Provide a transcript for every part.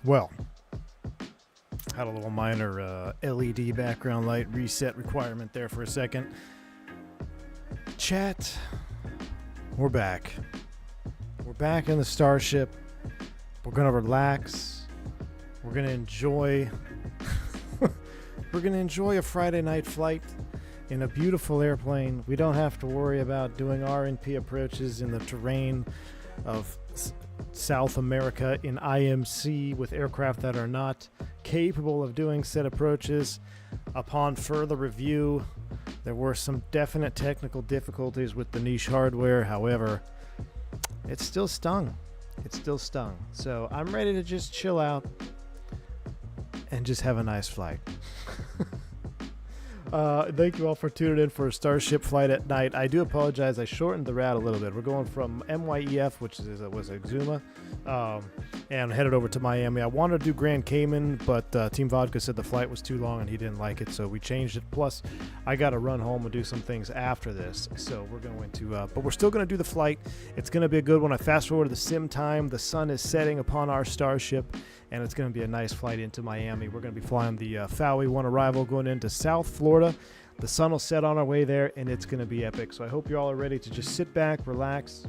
Well, had a little minor LED background light reset requirement there for a second. Chat, we're back. We're back in the Starship. We're going to relax. We're going to enjoy we're going to enjoy a Friday night flight in a beautiful airplane. We don't have to worry about doing RNP approaches in the terrain of South America in IMC with aircraft that are not capable of doing said approaches. Upon further review, there were some definite technical difficulties with the niche hardware. However, it still stung. It still stung. So I'm ready to just chill out and just have a nice flight. Thank you all for tuning in for a Starship flight at night. I do apologize. I shortened the route a little bit. We're going from MYEF, which was Exuma, and headed over to Miami. I wanted to do Grand Cayman, but Team Vodka said the flight was too long and he didn't like it, so we changed it. Plus, I got to run home and do some things after this, so we're going to, but we're still going to do the flight. It's going to be a good one. I fast forward to the sim time. The sun is setting upon our Starship, and it's going to be a nice flight into Miami. We're going to be flying the FAUI 1 arrival going into South Florida. The sun will set on our way there, and it's going to be epic. So I hope you all are ready to just sit back, relax.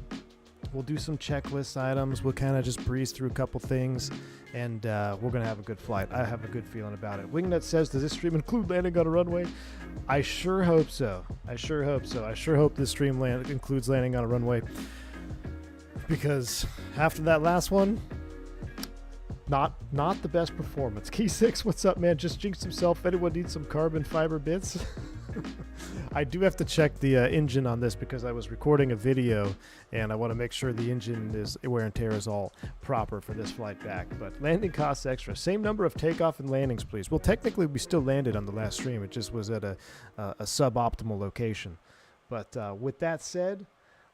We'll do some checklist items. We'll kind of just breeze through a couple things, and we're going to have a good flight. I have a good feeling about it. Wingnut says, does this stream include landing on a runway? I sure hope so. I sure hope so. I sure hope this stream includes landing on a runway, because after that last one, not the best performance. Key 6, what's up, man? Just jinxed himself. Anyone needs some carbon fiber bits? I do have to check the engine on this because I was recording a video and I want to make sure the engine is wear and tear is all proper for this flight back. But landing costs extra. Same number of takeoff and landings, please. Well, technically we still landed on the last stream. It just was at a suboptimal location. But with that said,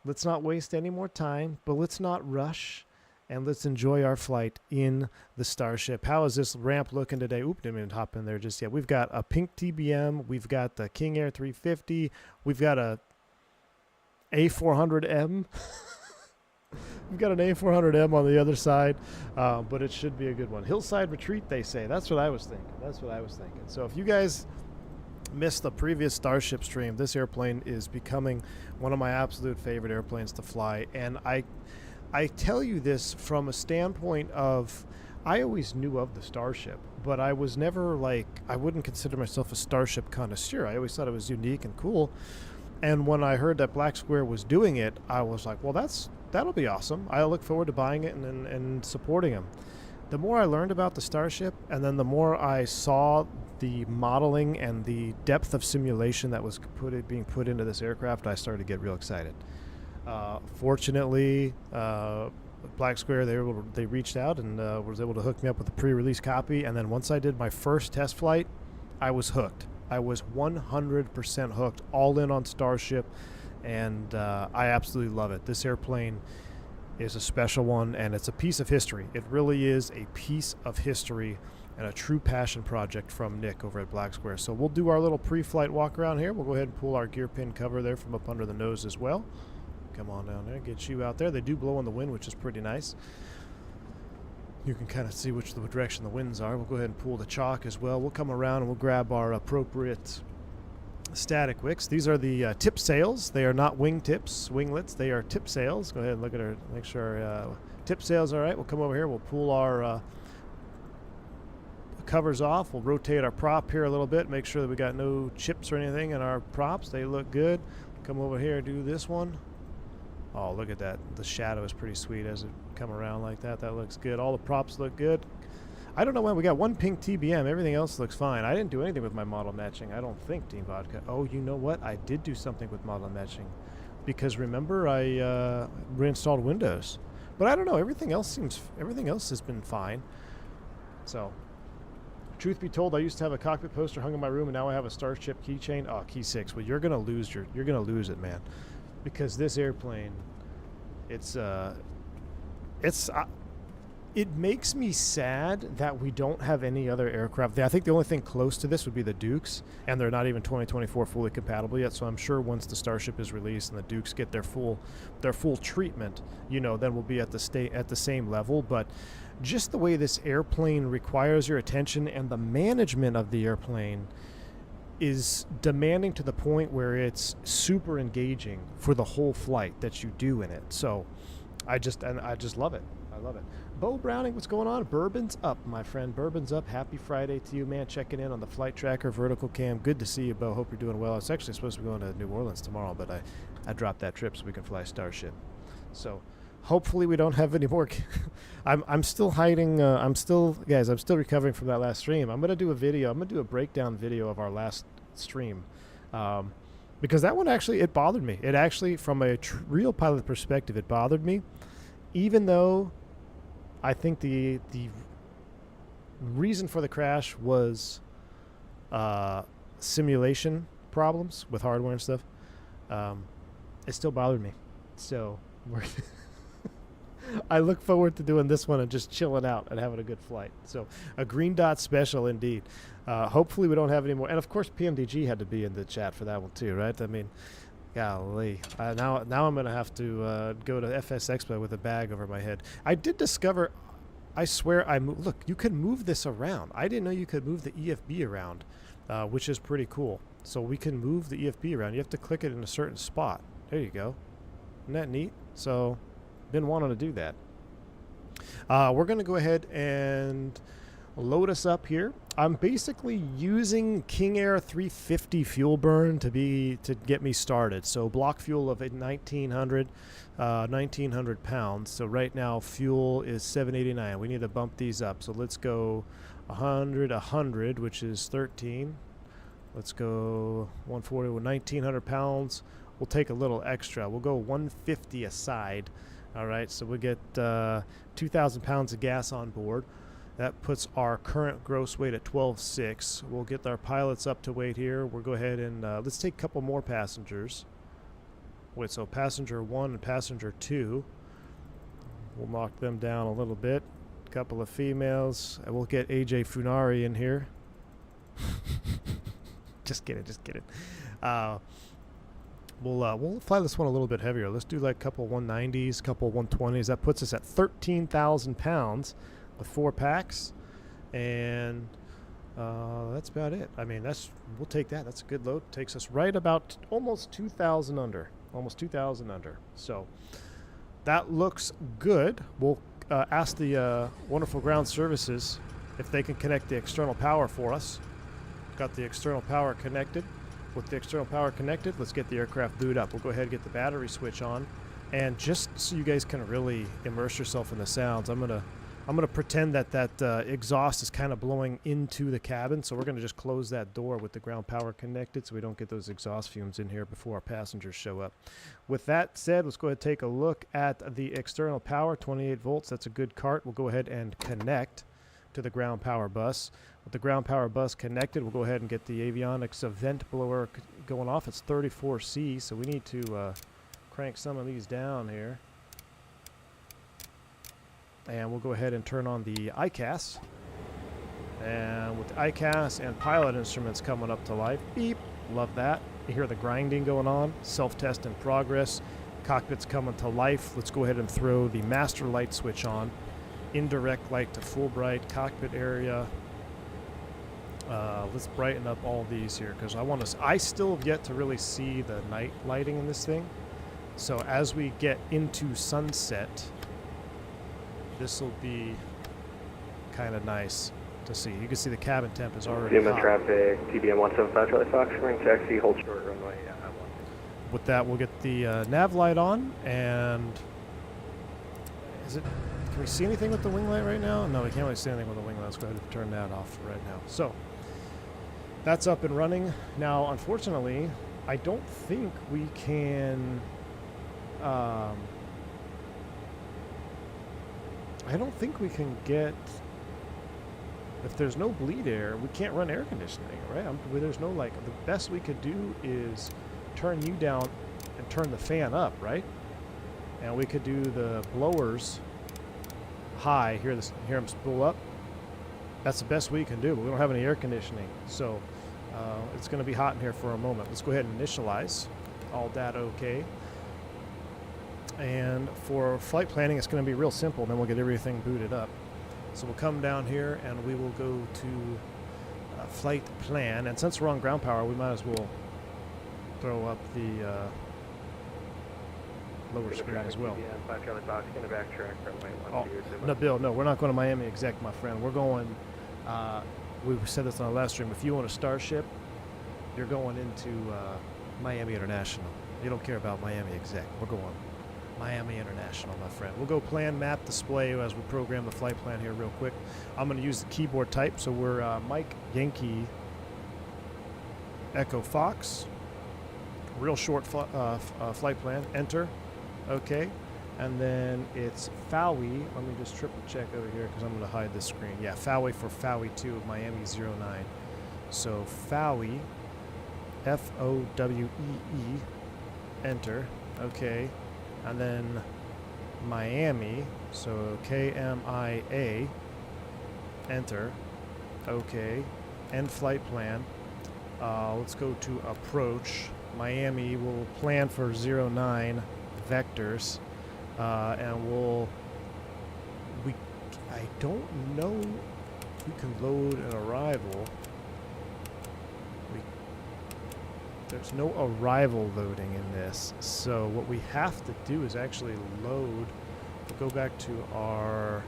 let's not waste any more time, but let's not rush. And let's enjoy our flight in the Starship. How is this ramp looking today? Oop, didn't even hop in there just yet. We've got a pink TBM. We've got the King Air 350. We've got a A400M. We've got an A400M on the other side, but it should be a good one. Hillside Retreat, they say. That's what I was thinking. So if you guys missed the previous Starship stream, this airplane is becoming one of my absolute favorite airplanes to fly. And I tell you this from a standpoint of, I always knew of the Starship, but I was never I wouldn't consider myself a Starship connoisseur. I always thought it was unique and cool. And when I heard that Black Square was doing it, I was like, well, that'll be awesome. I look forward to buying it and supporting them. The more I learned about the Starship, and then the more I saw the modeling and the depth of simulation that was being put into this aircraft, I started to get real excited. Fortunately, Black Square, they reached out and was able to hook me up with a pre-release copy. And then once I did my first test flight, I was hooked. I was 100% hooked, all in on Starship, and I absolutely love it. This airplane is a special one, and it's a piece of history. It really is a piece of history and a true passion project from Nick over at Black Square. So we'll do our little pre-flight walk around here. We'll go ahead and pull our gear pin cover there from up under the nose as well. Come on down there, get you out there. They do blow in the wind, which is pretty nice. You can kind of see which direction the winds are. We'll go ahead and pull the chalk as well. We'll come around and we'll grab our appropriate static wicks. These are the tip sails. They are not wing tips, winglets. They are tip sails. Go ahead and look at our, make sure our tip sails are all right. We'll come over here. We'll pull our covers off. We'll rotate our prop here a little bit. Make sure that we got no chips or anything in our props. They look good. Come over here and do this one. Oh, look at that. The shadow is pretty sweet as it come around like that. That looks good. All the props look good. I don't know when we got one pink TBM. Everything else looks fine. I didn't do anything with my model matching. I don't think, Team Vodka. Oh, you know what? I did do something with model matching. Because remember, I reinstalled Windows. But I don't know. Everything else has been fine. So, truth be told, I used to have a cockpit poster hung in my room, and now I have a Starship keychain. Oh, key 6. Well, you're gonna lose it, man. Because this airplane, it's It makes me sad that we don't have any other aircraft. I think the only thing close to this would be the Dukes, and they're not even 2024 fully compatible yet. So I'm sure once the Starship is released and the Dukes get their full treatment, you know, then we'll be at the same level. But just the way this airplane requires your attention and the management of the airplane is demanding to the point where it's super engaging for the whole flight that you do in it. So I just love it. I love it. Bo Browning, what's going on? Bourbon's up, my friend. Bourbon's up. Happy Friday to you, man. Checking in on the Flight Tracker Vertical Cam. Good to see you, Bo. Hope you're doing well. I was actually supposed to be going to New Orleans tomorrow, but I dropped that trip so we can fly Starship. So hopefully we don't have any more. I'm still hiding. I'm still recovering from that last stream. I'm going to do a video. I'm going to do a breakdown video of our last stream. Because that one actually, it bothered me. It actually, from a real pilot perspective, it bothered me. Even though I think the reason for the crash was simulation problems with hardware and stuff, it still bothered me. So I look forward to doing this one and just chilling out and having a good flight. So a green dot special indeed. Hopefully we don't have any more. And of course PMDG had to be in the chat for that one too, right? I mean, golly. Now I'm going to have to go to FS Expo with a bag over my head. I did discover, I swear, look, you can move this around. I didn't know you could move the EFB around, which is pretty cool. So we can move the EFB around. You have to click it in a certain spot. There you go. Isn't that neat? So been wanting to do that. We're going to go ahead and load us up here. I'm basically using King Air 350 fuel burn to get me started. So block fuel of 1900 pounds. So right now fuel is 789. We need to bump these up. So let's go 100, which is 13. Let's go 140 with 1900 pounds. We'll take a little extra. We'll go 150 aside. All right, so we get 2,000 pounds of gas on board. That puts our current gross weight at 12.6. We'll get our pilots up to weight here. We'll go ahead and let's take a couple more passengers. Wait, so passenger 1 and passenger 2. We'll knock them down a little bit. A couple of females. And we'll get AJ Funari in here. Just kidding. We'll fly this one a little bit heavier. Let's do like a couple 190s, couple 120s. That puts us at 13,000 pounds with 4 packs, and that's about it. I mean, we'll take that. That's a good load. Takes us right about almost 2,000 under. So that looks good. We'll ask the wonderful ground services if they can connect the external power for us. Got the external power connected. With the external power connected, let's get the aircraft booted up. We'll go ahead and get the battery switch on, and just so you guys can really immerse yourself in the sounds, I'm gonna pretend that exhaust is kind of blowing into the cabin. So we're gonna just close that door with the ground power connected, so we don't get those exhaust fumes in here before our passengers show up. With that said, let's go ahead and take a look at the external power. 28 volts. That's a good cart. We'll go ahead and connect to the ground power bus. With the ground power bus connected, we'll go ahead and get the avionics vent blower going off. It's 34C, so we need to crank some of these down here. And we'll go ahead and turn on the ICAS. And with the ICAS and pilot instruments coming up to life, beep, love that. You hear the grinding going on, self-test in progress. Cockpit's coming to life. Let's go ahead and throw the master light switch on. Indirect light to full bright, cockpit area. Let's brighten up all these here, because I still have yet to really see the night lighting in this thing. So as we get into sunset, this will be kind of nice to see. You can see the cabin temp is already Human hot. traffic, TBM 175 Charlie Fox, ring taxi, hold short runway. Yeah, I want it. With that, we'll get the nav light on, and can we see anything with the wing light right now? No, we can't really see anything with the wing light. Let's go ahead and turn that off right now. So that's up and running. Now, unfortunately, I don't think we can get, if there's no bleed air, we can't run air conditioning, right? There's no, like, the best we could do is turn you down and turn the fan up, right? And we could do the blowers high, hear them spool up. That's the best we can do, but we don't have any air conditioning. So it's going to be hot in here for a moment. Let's go ahead and initialize. All data okay. And for flight planning, it's going to be real simple. Then we'll get everything booted up. So we'll come down here and we will go to flight plan. And since we're on ground power, we might as well throw up the lower screen as well. Oh, no, Bill, no, we're not going to Miami Exec, my friend. We're going, we said this on our last stream, if you own a Starship, you're going into Miami International. You don't care about Miami Exec. We're going Miami International, my friend. We'll go plan, map, display as we program the flight plan here real quick. I'm going to use the keyboard type, so we're Mike Yankee Echo Fox. Real short flight plan. Enter. Okay. And then it's FOWI. Let me just triple check over here because I'm going to hide this screen. Yeah, FOWI for FOWI 2 of Miami 09. So FOWI, F-O-W-E-E, enter. Okay. And then Miami, so K-M-I-A, enter. Okay. End flight plan. Let's go to approach. Miami will plan for 09 vectors. And I don't know if we can load an arrival. There's no arrival loading in this. So what we have to do is actually load. We'll go back to our,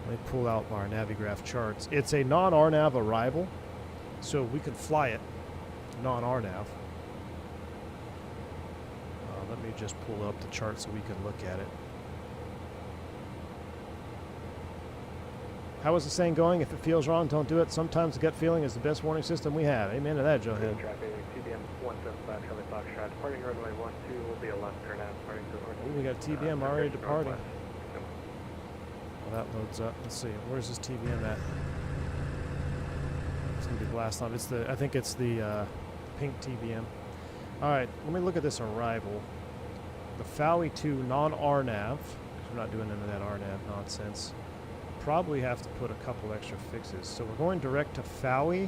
let me pull out our Navigraph charts. It's a non-RNAV arrival. So we could fly it non-RNAV. Let me just pull up the chart so we can look at it. How is the saying going? If it feels wrong, don't do it. Sometimes the gut feeling is the best warning system we have. Amen to that, Joe Head. Traffic, TBM 175 Charlie Foxtrot, departing runway 12 will be a left turn out, departing to the north. Ooh, we got TBM already departing. Well, that loads up. Let's see. Where's this TBM at? It's gonna be blast off. It's the, I think it's the pink TBM. All right, let me look at this arrival. The FOWI 2 non-RNAV, because we're not doing any of that RNAV nonsense. Probably have to put a couple extra fixes. So we're going direct to FOWI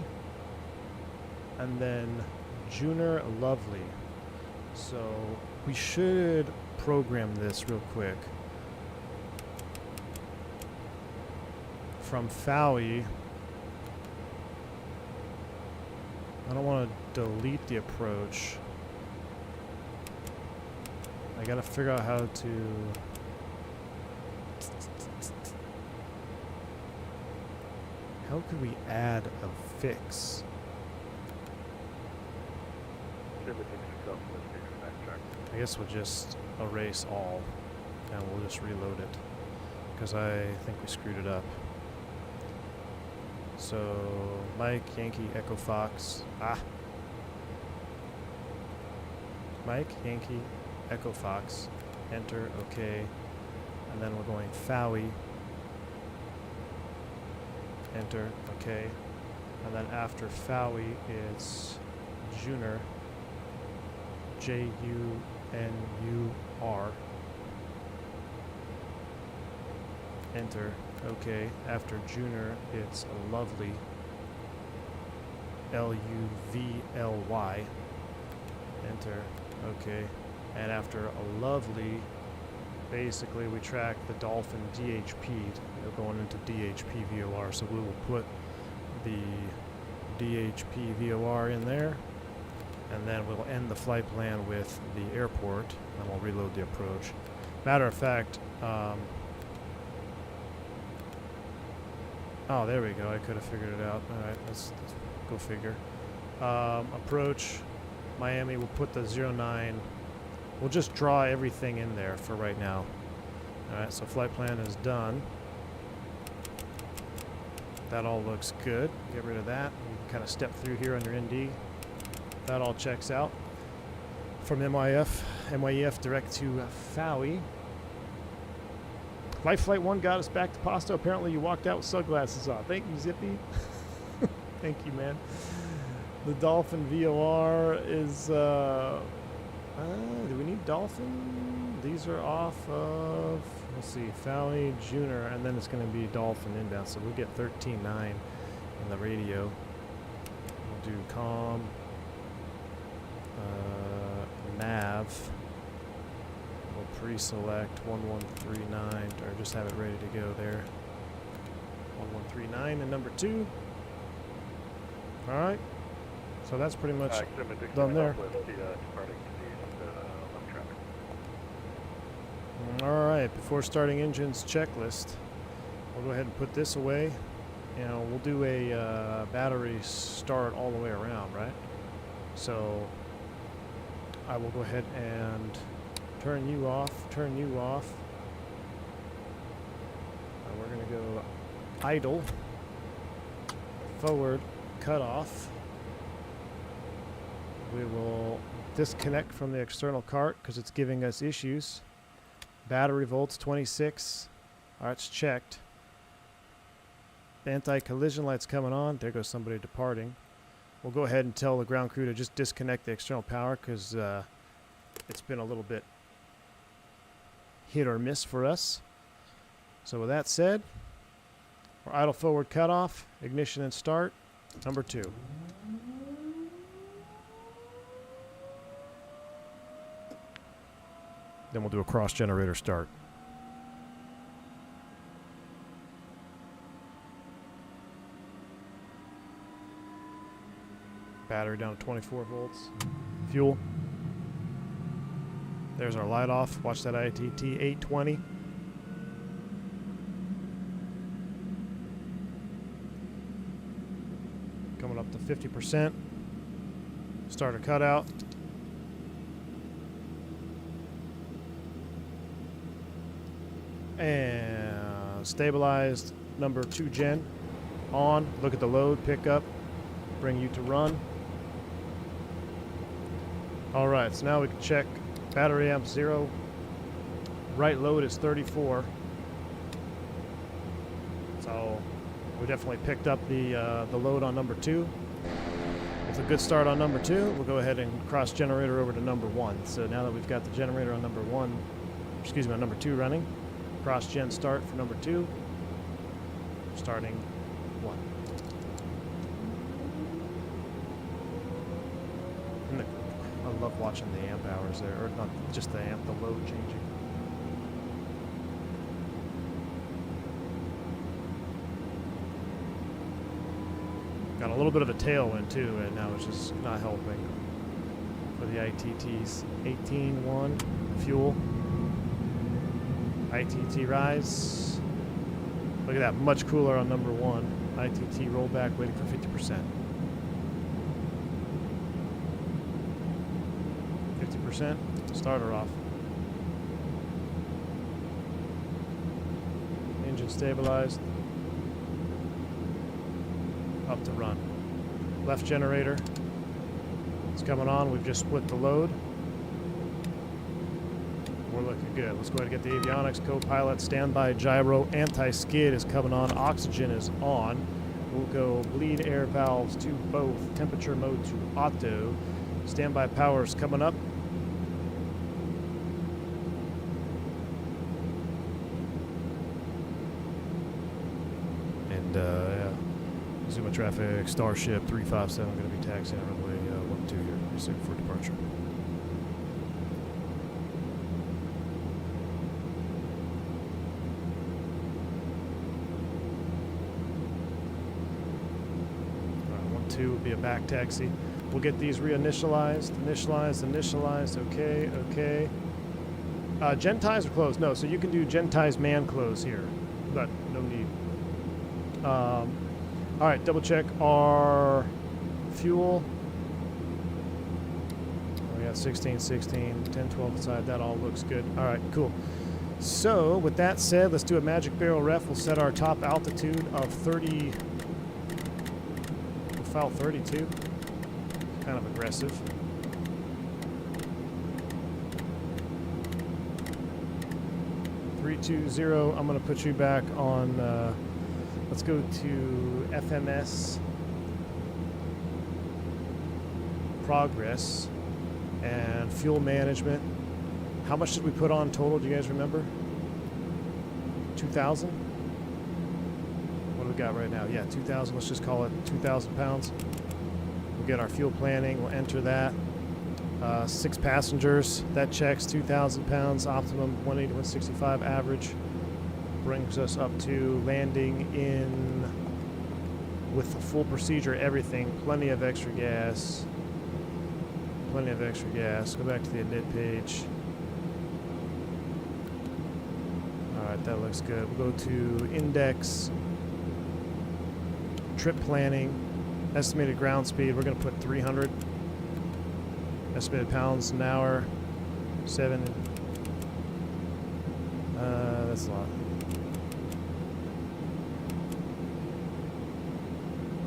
and then Juner Lovely. So we should program this real quick. From FOWI, I don't want to delete the approach. I gotta figure out how to... How could we add a fix? I guess we'll just erase all and we'll just reload it because I think we screwed it up. So Mike, Yankee, Echo Fox. Mike, Yankee, Echo Fox. Enter, okay. And then we're going FOWI. Enter, okay. And then after FOWI, it's Juner, J-U-N-U-R. Enter, okay. After Juner, it's Lovely, L-U-V-L-Y. Enter, okay. And after a Lovely, basically we track the Dolphin DHP. They're going into DHP VOR, so we will put the DHP VOR in there, and then we'll end the flight plan with the airport, and we'll reload the approach. Matter of fact, oh, there we go. I could have figured it out. All right, let's go figure. Approach Miami. We'll put the 09. We'll just draw everything in there for right now. All right, so flight plan is done. That all looks good. Get rid of that. You can kind of step through here under ND. That all checks out. From MYEF direct to FOWI. Life Flight 1 got us back to Pasto. Apparently you walked out with sunglasses on. Thank you, Zippy. Thank you, man. The Dolphin VOR is... Do we need Dolphin? These are off of, let's see, Fowey, Junior, and then it's going to be Dolphin inbound. So we'll get 13.9 in the radio. We'll do comm, nav. We'll pre-select 1139, or just have it ready to go there. 1139 and number 2. All right. So that's pretty much done there. All right, before starting engines checklist, we'll go ahead and put this away. You know, we'll do a battery start all the way around, right? So I will go ahead and turn you off, turn you off. We're going to go idle, forward, cut off. We will disconnect from the external cart because it's giving us issues. Battery volts 26. All right, it's checked. Anti-collision light's coming on. There goes somebody departing. We'll go ahead and tell the ground crew to just disconnect the external power because it's been a little bit hit or miss for us. So with that said, we're idle forward cutoff, ignition and start, number 2. Then we'll do a cross generator start. Battery down to 24 volts. Fuel. There's our light off. Watch that ITT 820. Coming up to 50%. Starter cutout. And stabilized number 2 gen on. Look at the load, pick up, bring you to run. All right, so now we can check battery amp 0. Right load is 34. So we definitely picked up the load on number 2. It's a good start on number 2. We'll go ahead and cross generator over to number 1. So now that we've got the generator on number 1, excuse me, on number 2 running, cross gen start for number 2, starting 1. And I love watching the amp hours there, or not just the amp, the load changing. Got a little bit of a tailwind too, and now it's just not helping for the ITTs. 18.1 fuel. ITT rise. Look at that, much cooler on number 1. ITT rollback waiting for 50%. 50%, starter off. Engine stabilized. Up to run. Left generator. It's coming on, we've just split the load. We're looking good. Let's go ahead and get the avionics, co-pilot, standby gyro, anti-skid is coming on, oxygen is on. We'll go bleed air valves to both, temperature mode to auto. Standby power is coming up. And yeah, Zuma traffic, Starship 357 going to be taxiing runway 12 here, reset for departure. Would be a back taxi. We'll get these reinitialized, initialized, okay, okay. Gen ties are closed. No, so you can do gen ties man close here, but no need. All right, double check our fuel. We got 16, 16, 10, 12 inside. That all looks good. All right, cool. So with that said, let's do a magic barrel ref. We'll set our top altitude of 30. File 32, kind of aggressive. $320, I'm going to put you back on, let's go to FMS progress, and on fuel management. How much did we put on total? Do you guys remember? 2,000? What do we got right now? Yeah, 2,000. Let's just call it 2,000 pounds. We'll get our fuel planning. We'll enter that. 6 passengers. That checks 2,000 pounds. Optimum 180 to 165 average. Brings us up to landing in with the full procedure, everything. Plenty of extra gas. Plenty of extra gas. Go back to the init page. Alright, that looks good. We'll go to index. Trip planning. Estimated ground speed. We're going to put 300. Estimated pounds an hour. 7. That's a lot.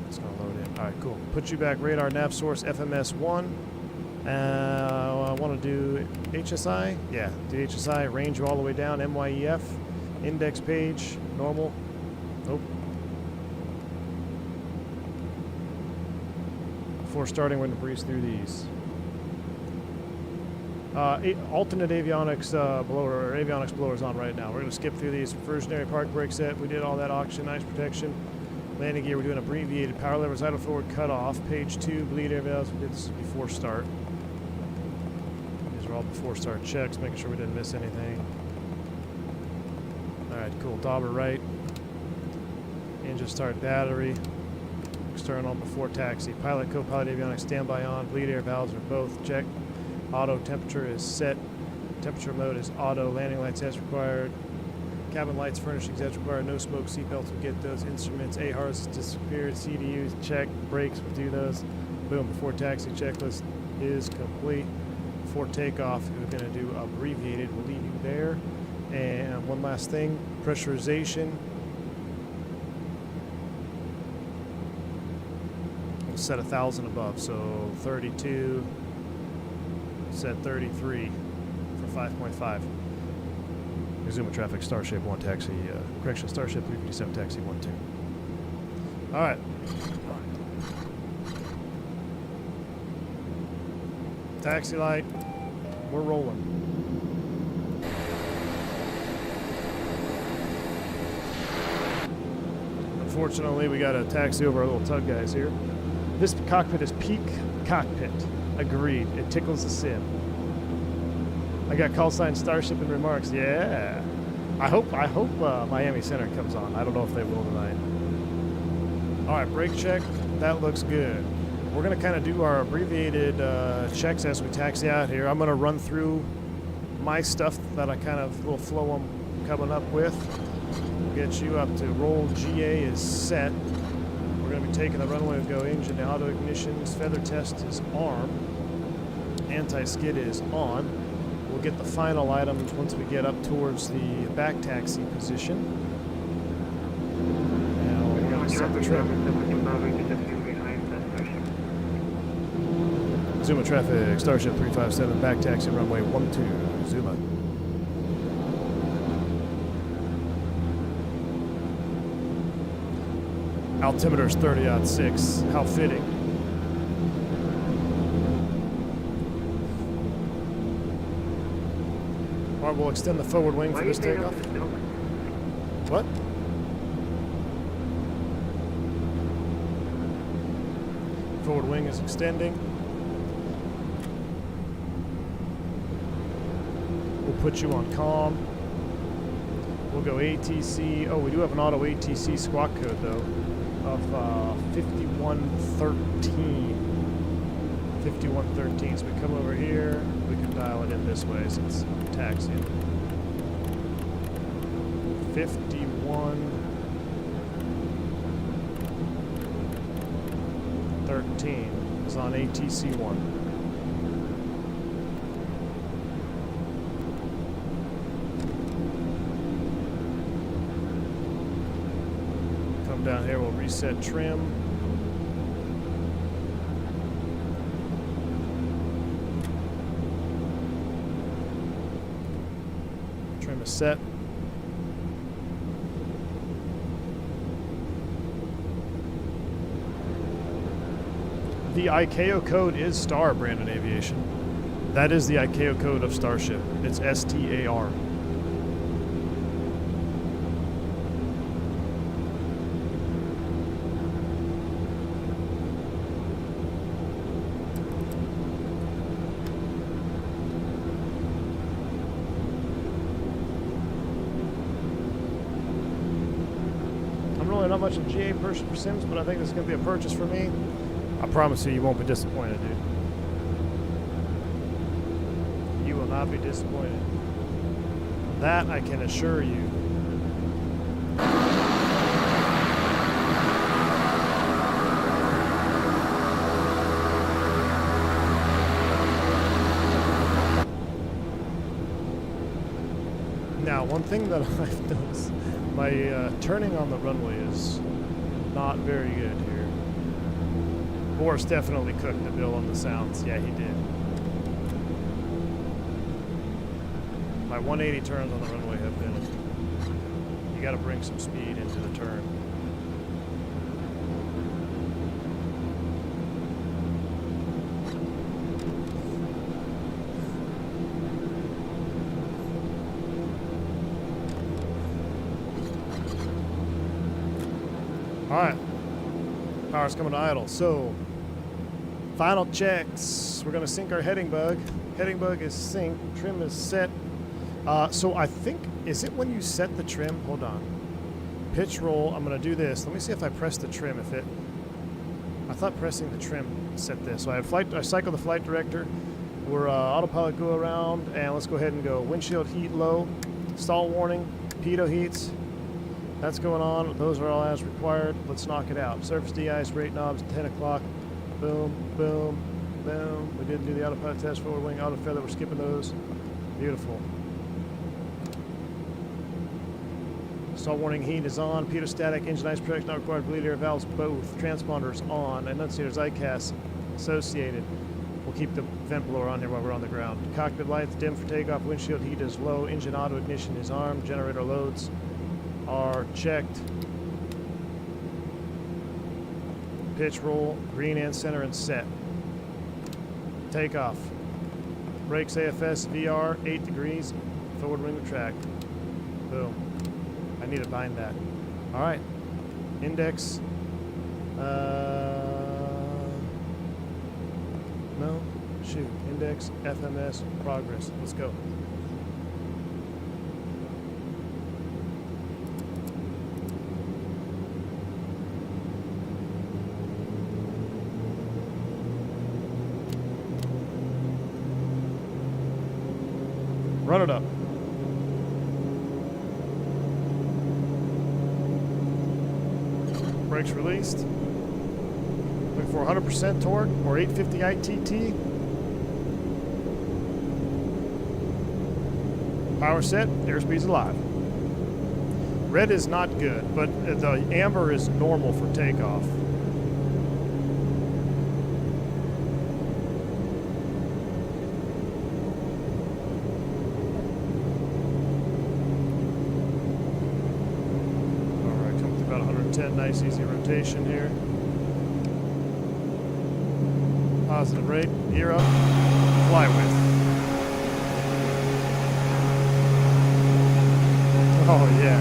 It's going to load in. Alright, cool. Put you back radar nav source FMS 1. I want to do HSI. Yeah, do HSI. Range you all the way down. MYEF. Index page. Normal. Nope. Before starting, we're going to breeze through these. Alternate avionics blower, or avionics blower is on right now. We're going to skip through these. Versionary park brake set. We did all that auction, ice protection. Landing gear, we're doing abbreviated. Power levers, idle forward, cut off. Page 2, bleed air valves. We did this before start. These are all before start checks, making sure we didn't miss anything. Alright, cool. Dauber right. Engine start battery. External before taxi. Pilot, co-pilot, avionics, standby on. Bleed air valves are both checked. Auto temperature is set. Temperature mode is auto. Landing lights as required. Cabin lights, furnishings as required. No smoke. Seatbelts, we'll get those. Instruments, AHRS disappeared. CDUs, check. Brakes, we'll do those. Boom. Before taxi checklist is complete. Before takeoff, we're going to do abbreviated. We'll leave you there. And one last thing. Pressurization. We'll set 1,000 above. So 32. Set 33 for 5.5. Resume traffic, Starship 1 taxi, correction, Starship 357 taxi 1-2. Alright. Taxi light, we're rolling. Unfortunately, we got to taxi over our little tug guys here. This cockpit is peak cockpit. Agreed. It tickles the sim. I got call sign Starship in remarks. Yeah. I hope Miami Center comes on. I don't know if they will tonight. All right, brake check. That looks good. We're going to kind of do our abbreviated checks as we taxi out here. I'm going to run through my stuff that I kind of little flow I'm coming up with. We'll get you up to roll. GA is set. We're going to be taking the runway. We'll go engine, auto ignitions, feather test is arm, anti-skid is on. We'll get the final items once we get up towards the back taxi position. Now we're going to set the trim. Zuma traffic, Starship 357, back taxi runway 12, Zuma. Altimeter's 30-6. How fitting. All right, we'll extend the forward wing for this takeoff. What? Forward wing is extending. We'll put you on comm. We'll go ATC. Oh, we do have an auto ATC squawk code though. Of 5113. 5113. So we come over here, we can dial it in this way since I'm taxiing. 5113 is on ATC 1. Down here, we'll reset trim. Trim is set. The ICAO code is star, Brandon Aviation. That is the ICAO code of Starship. It's STAR. I'm really not much of a GA person for Sims, but I think this is going to be a purchase for me. I promise you, you won't be disappointed, dude. You will not be disappointed. That I can assure you. Now, one thing that I've noticed, my turning on the runway is not very good here. Boris definitely cooked the bill on the sounds. Yeah, he did. My 180 turns on the runway have been, you gotta bring some speed into the turn. All right, power's coming to idle. So, final checks. We're gonna sync our heading bug. Heading bug is synced, trim is set. So I think, is it when you set the trim? Hold on. Pitch roll, I'm gonna do this. Let me see if I press the trim, if it, I thought pressing the trim set this. So I cycle the flight director. We're autopilot go around, and let's go ahead and go windshield heat low, stall warning, pitot heats. That's going on. Those are all as required. Let's knock it out. Surface de-ice, rate knobs, 10 o'clock. Boom, boom, boom. We didn't do the autopilot test, forward wing, auto feather. We're skipping those. Beautiful. Stall warning heat is on. Pitot static, engine ice protection not required. Bleed air valves both. Transponders on. Annunciators ICAS associated. We'll keep the vent blower on there while we're on the ground. Cockpit lights dim for takeoff. Windshield heat is low. Engine auto ignition is armed. Generator loads are checked. Pitch roll, green and center and set. Takeoff. Brakes AFS VR 8 degrees. Forward wing retract. Boom. I need to bind that. All right. Index. No. Shoot. Index. FMS. Progress. Let's go. Run it up. Brakes released. Looking for 100% torque or 850 ITT. Power set, airspeed's alive. Red is not good, but the amber is normal for takeoff. Nice easy rotation here. Positive rate, gear up, fly with. Oh yeah.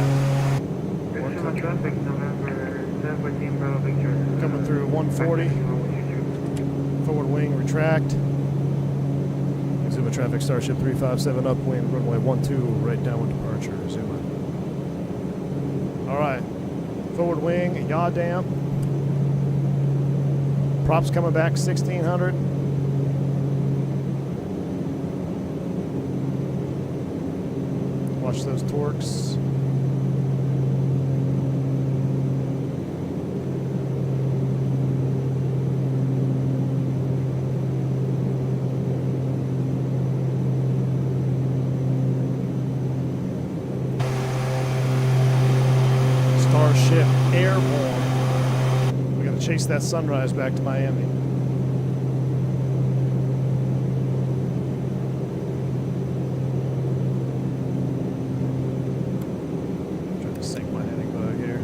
Traffic, November 714 Bravo Victor. Coming through 140. Forward wing, retract. Zuma traffic, Starship 357 upwind, runway 12, right downwind departure, Zuma. All right. Forward wing, yaw damp. Props coming back 1600. Watch those torques. Starship airborne. We gotta chase that sunrise back to Miami. Trying to sink my heading bug here.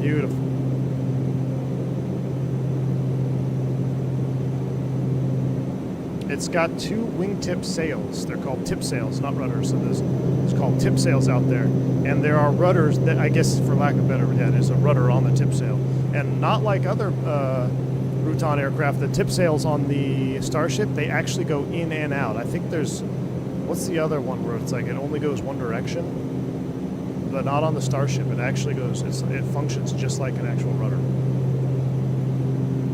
Beautiful. It's got 2 wingtip sails. They're called tip sails, not rudders. So it's called tip sails out there. And there are rudders that, I guess, for lack of better, yeah, there's a rudder on the tip sail. And not like other Rutan aircraft, the tip sails on the Starship, they actually go in and out. I think there's, what's the other one where it's like it only goes one direction? But not on the Starship. It actually goes, it functions just like an actual rudder.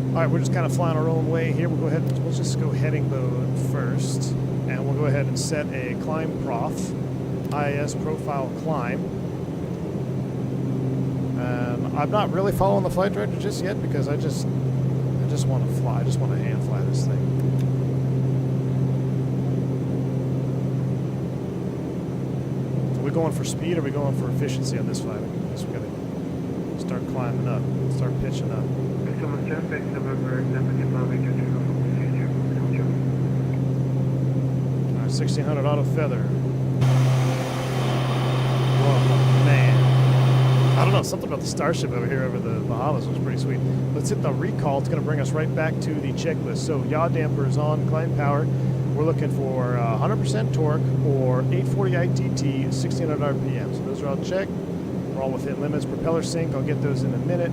All right, we're just kind of flying our own way here. We'll just go heading mode first, and we'll go ahead and set a climb prof, IS profile climb. And I'm not really following the flight director just yet because I just want to fly. I just want to hand fly this thing. Are we going for speed or are we going for efficiency on this flight? I guess we gotta start climbing up, start pitching up. Alright, 1600 auto feather. Whoa, man. I don't know, something about the Starship over here over the Bahamas was pretty sweet. Let's hit the recall. It's going to bring us right back to the checklist. So, yaw damper is on, climb power. We're looking for 100% torque or 840 ITT, 1600 RPM. So those are all checked. We're all within limits. Propeller sync, I'll get those in a minute.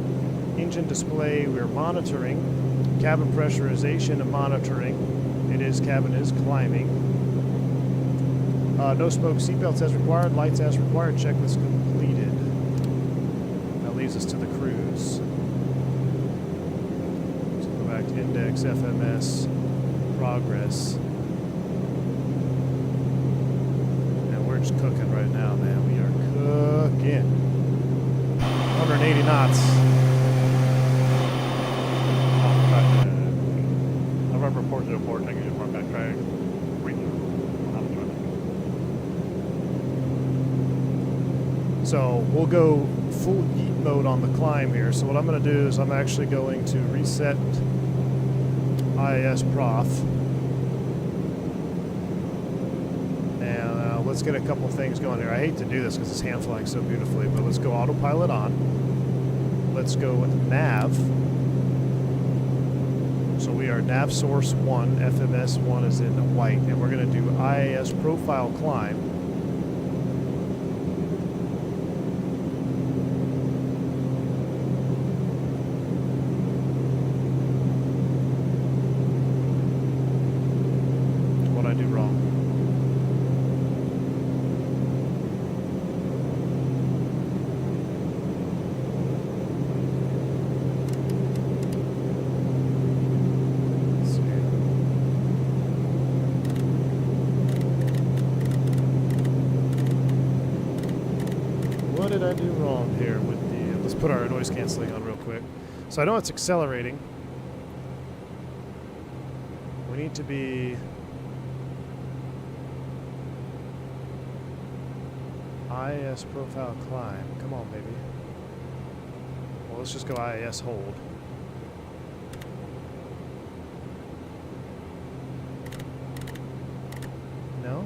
Engine display, we're monitoring. Cabin pressurization and monitoring. Cabin is climbing. No smoke, seatbelts as required, lights as required, checklist completed. That leads us to the cruise. So go back to index, FMS, progress. And we're just cooking right now, man. We are cooking. 180 knots. November 404, taking you mark back track. So we'll go full yeet mode on the climb here. So what I'm going to do is I'm actually going to reset IS prof. And let's get a couple things going here. I hate to do this because it's hand flying so beautifully, but let's go autopilot on. Let's go with nav. So we are nav source 1, FMS 1 is in white, and we're going to do IAS profile climb. What'd I do wrong? What did I do wrong here with the... let's put our noise canceling on real quick. So I know it's accelerating. We need to be... IAS profile climb. Come on, baby. Well, let's just go IAS hold. No?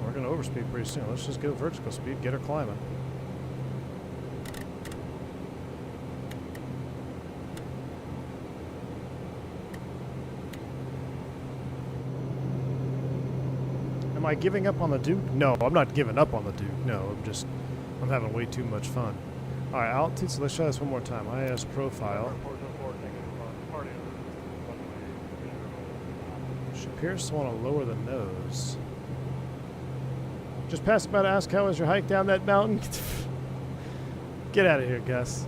We're going to overspeed pretty soon. Let's just go vertical speed, get her climbing. Am I giving up on the Duke? No, I'm not giving up on the Duke. No, I'm having way too much fun. All right, altitude, so let's try this one more time. IS profile. She appears to want to lower the nose. Just passed by to ask how was your hike down that mountain? Get out of here, Gus.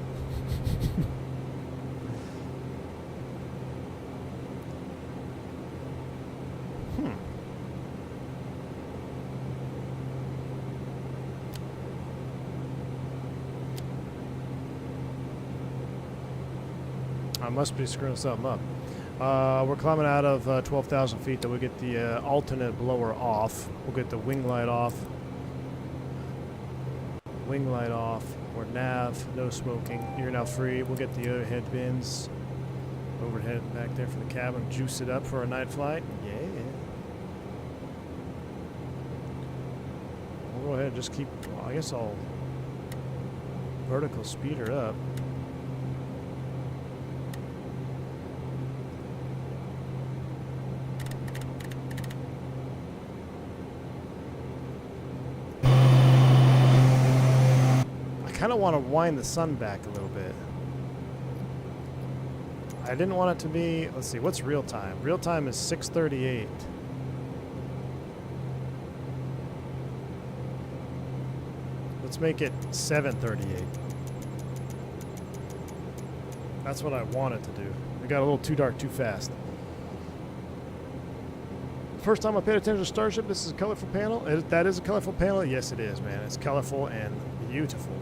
I must be screwing something up. We're climbing out of 12,000 feet, then we'll get the alternate blower off. We'll get the wing light off. Wing light off. We're nav, no smoking. You're now free. We'll get the overhead bins. Overhead back there for the cabin. Juice it up for a night flight. Yeah. We'll go ahead and just keep, well, I guess I'll vertical speed her up. I kind of want to wind the sun back a little bit. I didn't want it to be, let's see, what's real time? Real time is 6:38. Let's make it 7:38. That's what I wanted to do. It got a little too dark too fast. First time I paid attention to Starship, this is a colorful panel. That is a colorful panel? Yes, it is, man. It's colorful and beautiful.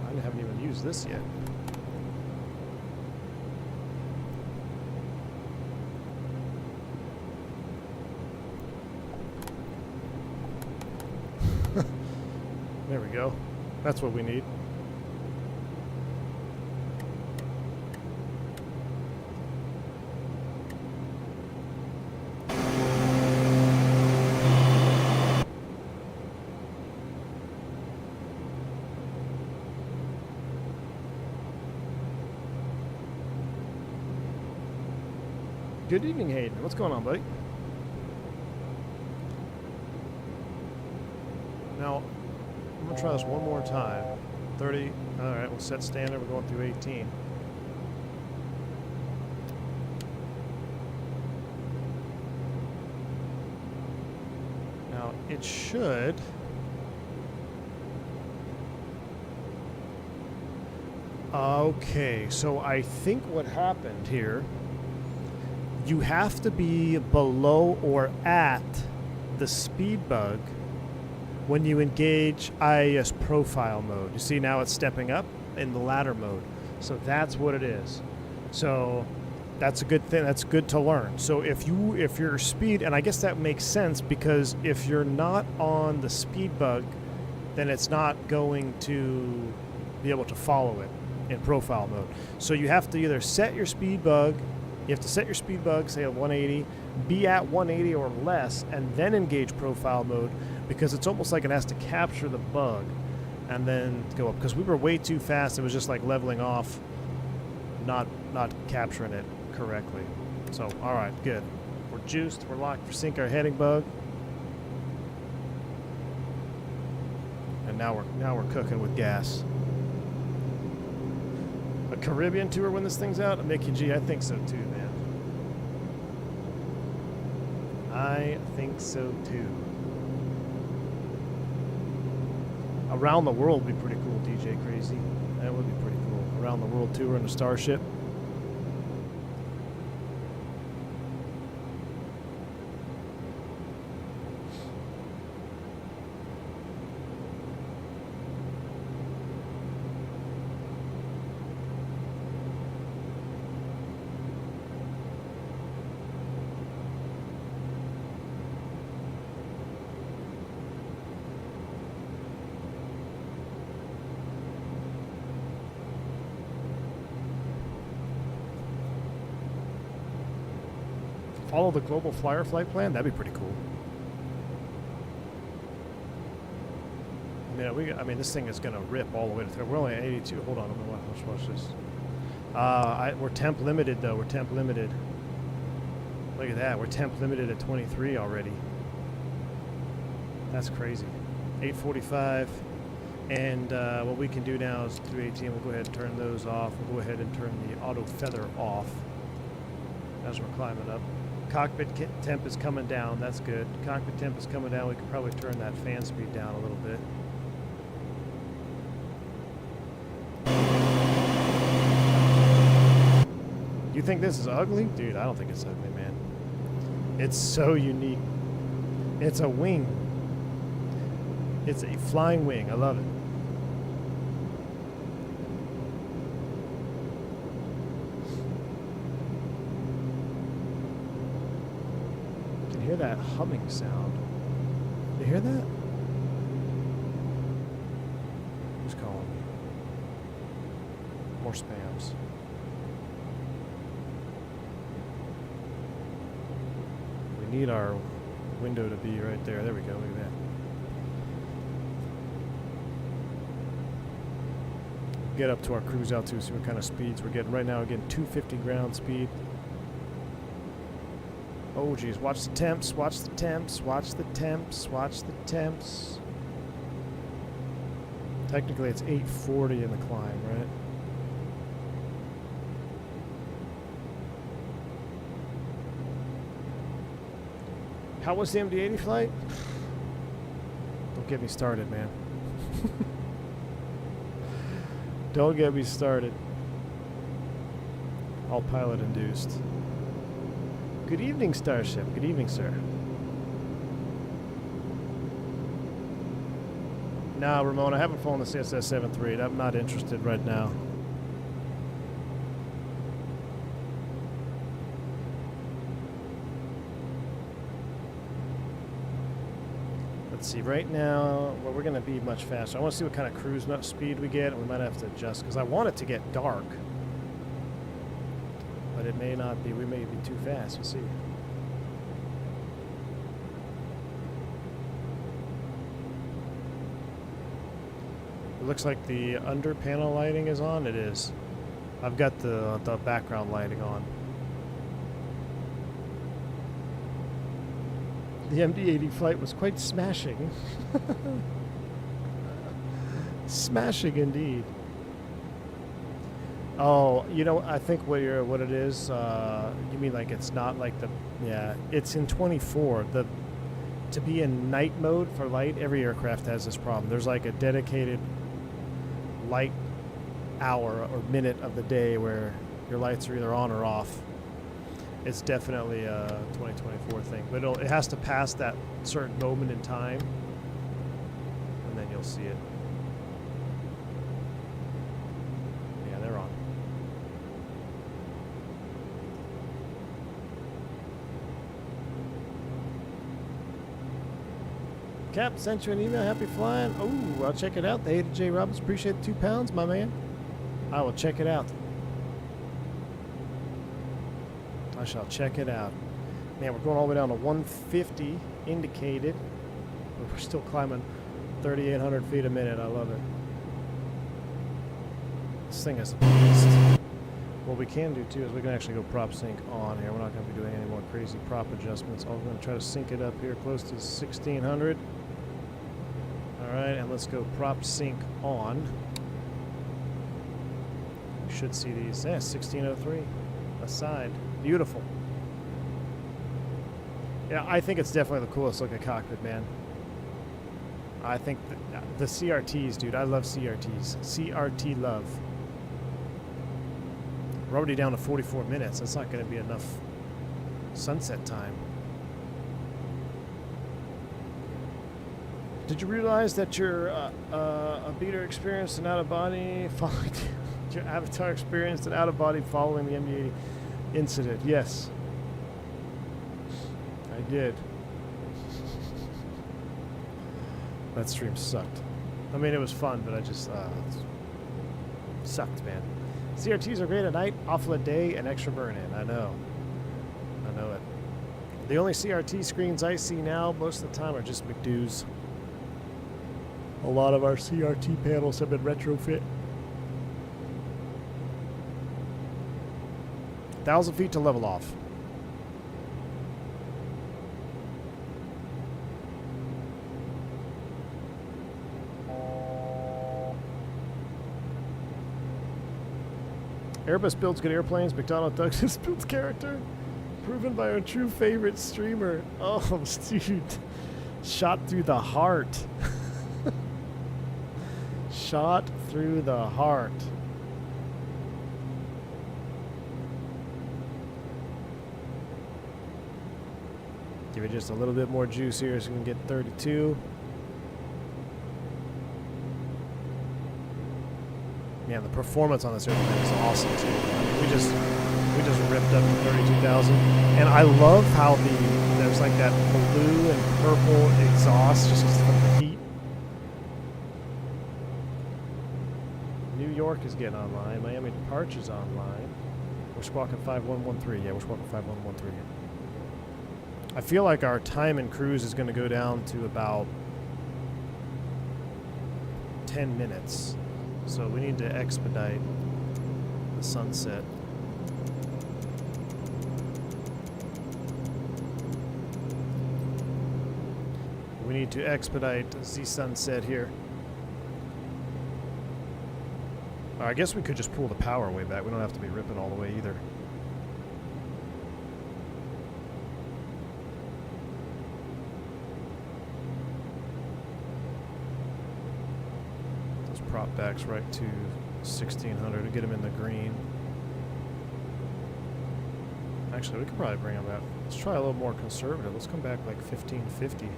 I haven't even used this yet. There we go. That's what we need. Good evening, Hayden. What's going on, buddy? Now, I'm going to try this one more time. 30. All right, we'll set standard. We're going through 18. Now, it should... Okay, so I think what happened here, you have to be below or at the speed bug when you engage IAS profile mode. You see now it's stepping up in the ladder mode. So that's what it is. So that's a good thing. That's good to learn. So if your speed, and I guess that makes sense because if you're not on the speed bug, then it's not going to be able to follow it in profile mode. So you have to either set your speed bug, you have to set your speed bug, say at 180, be at 180 or less, and then engage profile mode, because it's almost like it has to capture the bug and then go up. Because we were way too fast. It was just like leveling off, not capturing it correctly. So, all right, good. We're juiced. We're locked for sync our heading bug. And now we're cooking with gas. A Caribbean tour when this thing's out? Mickey G, I think so too, man. I think so too. Around the world would be pretty cool, DJ Crazy. That would be pretty cool. Around the world tour in a Starship. Follow the global flyer flight plan? That'd be pretty cool. I mean, this thing is going to rip all the way to through. We're only at 82. Hold on, let's watch this. We're temp limited, though. We're temp limited. Look at that. We're temp limited at 23 already. That's crazy. 845. And what we can do now is through 18, we'll go ahead and turn those off. We'll go ahead and turn the auto feather off as we're climbing up. Cockpit temp is coming down. That's good. Cockpit temp is coming down. We could probably turn that fan speed down a little bit. You think this is ugly? Dude, I don't think it's ugly, man. It's so unique. It's a wing. It's a flying wing. I love it. Hear that humming sound? You hear that? Who's calling me? More spams. We need our window to be right there. There we go. Look at that. get up to our cruise altitude, see what kind of speeds we're getting. Right now, we're getting 250 ground speed. Oh, geez. Watch the temps. Watch the temps. Watch the temps. Watch the temps. Technically, it's 840 in the climb, right? How was the MD-80 flight? Don't get me started, man. Don't get me started. All pilot induced. Good evening, Starship. Good evening, sir. No, Ramon, I haven't flown the CSS-73. I'm not interested right now. Let's see, right now, well, we're going to be much faster. I want to see what kind of cruise speed we get, and we might have to adjust, because I want it to get dark. But it may not be. We may be too fast. We'll see. It looks like the under panel lighting is on. It is. I've got the background lighting on. The MD-80 flight was quite smashing. Smashing indeed. Oh, you know, I think what it is, you mean like it's not like the, yeah, it's in 24. To be in night mode for light, every aircraft has this problem. There's like a dedicated light hour or minute of the day where your lights are either on or off. It's definitely a 2024 thing, but it has to pass that certain moment in time, and then you'll see it. Yeah, they're on. Cap sent you an email. Happy flying. Oh, I'll check it out. The A to J Robbins. Appreciate the 2 pounds, my man. I will check it out. I shall check it out. Man, we're going all the way down to 150 indicated. But we're still climbing 3,800 feet a minute. I love it. This thing is a beast. What we can do too is we can actually go prop sync on here. We're not going to be doing any more crazy prop adjustments. I'm going to try to sync it up here close to 1,600. All right, and let's go prop sync on. We should see these. Yeah, 1,603 aside. Beautiful. Yeah, I think it's definitely the coolest looking cockpit, man. I think the CRTs, dude. I love CRTs. CRT love. We're already down to 44 minutes. That's not going to be enough sunset time. Did you realize that your a beater experienced an out-of-body following your avatar experienced an out-of-body following the MD-80 incident? Yes, I did. That stream sucked. I mean, it was fun, but I just sucked, man. CRTs are great at night, awful at day, and extra burn-in. I know. I know it. The only CRT screens I see now, most of the time, are just McDo's. A lot of our CRT panels have been retrofit. 1,000 feet to level off. Airbus builds good airplanes. McDonnell Douglas builds character. Proven by our true favorite streamer. Oh, dude. Shot through the heart. Shot through the heart. Give it just a little bit more juice here so we can get 32. Man, the performance on this airplane is awesome too. I mean, we just ripped up to 32,000, and I love how there's like that blue and purple exhaust just from the heat. New York is getting online. Miami departure's online. We're squawking 5113. Yeah, we're squawking 5113. I feel like our time in cruise is going to go down to about 10 minutes. So we need to expedite the sunset. We need to expedite the sunset here. I guess we could just pull the power way back. We don't have to be ripping all the way either. Those prop backs right to 1600 to get them in the green. Actually, we could probably bring them back. Let's try a little more conservative. Let's come back like 1550.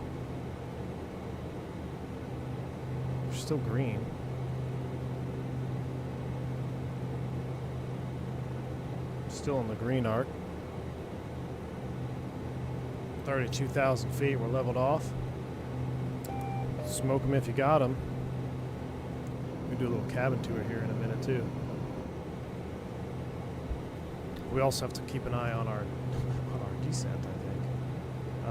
Still green. Still in the green arc. 32,000 feet. We're leveled off. Smoke them if you got them. We do a little cabin tour here in a minute too. We also have to keep an eye on our descent, I think. I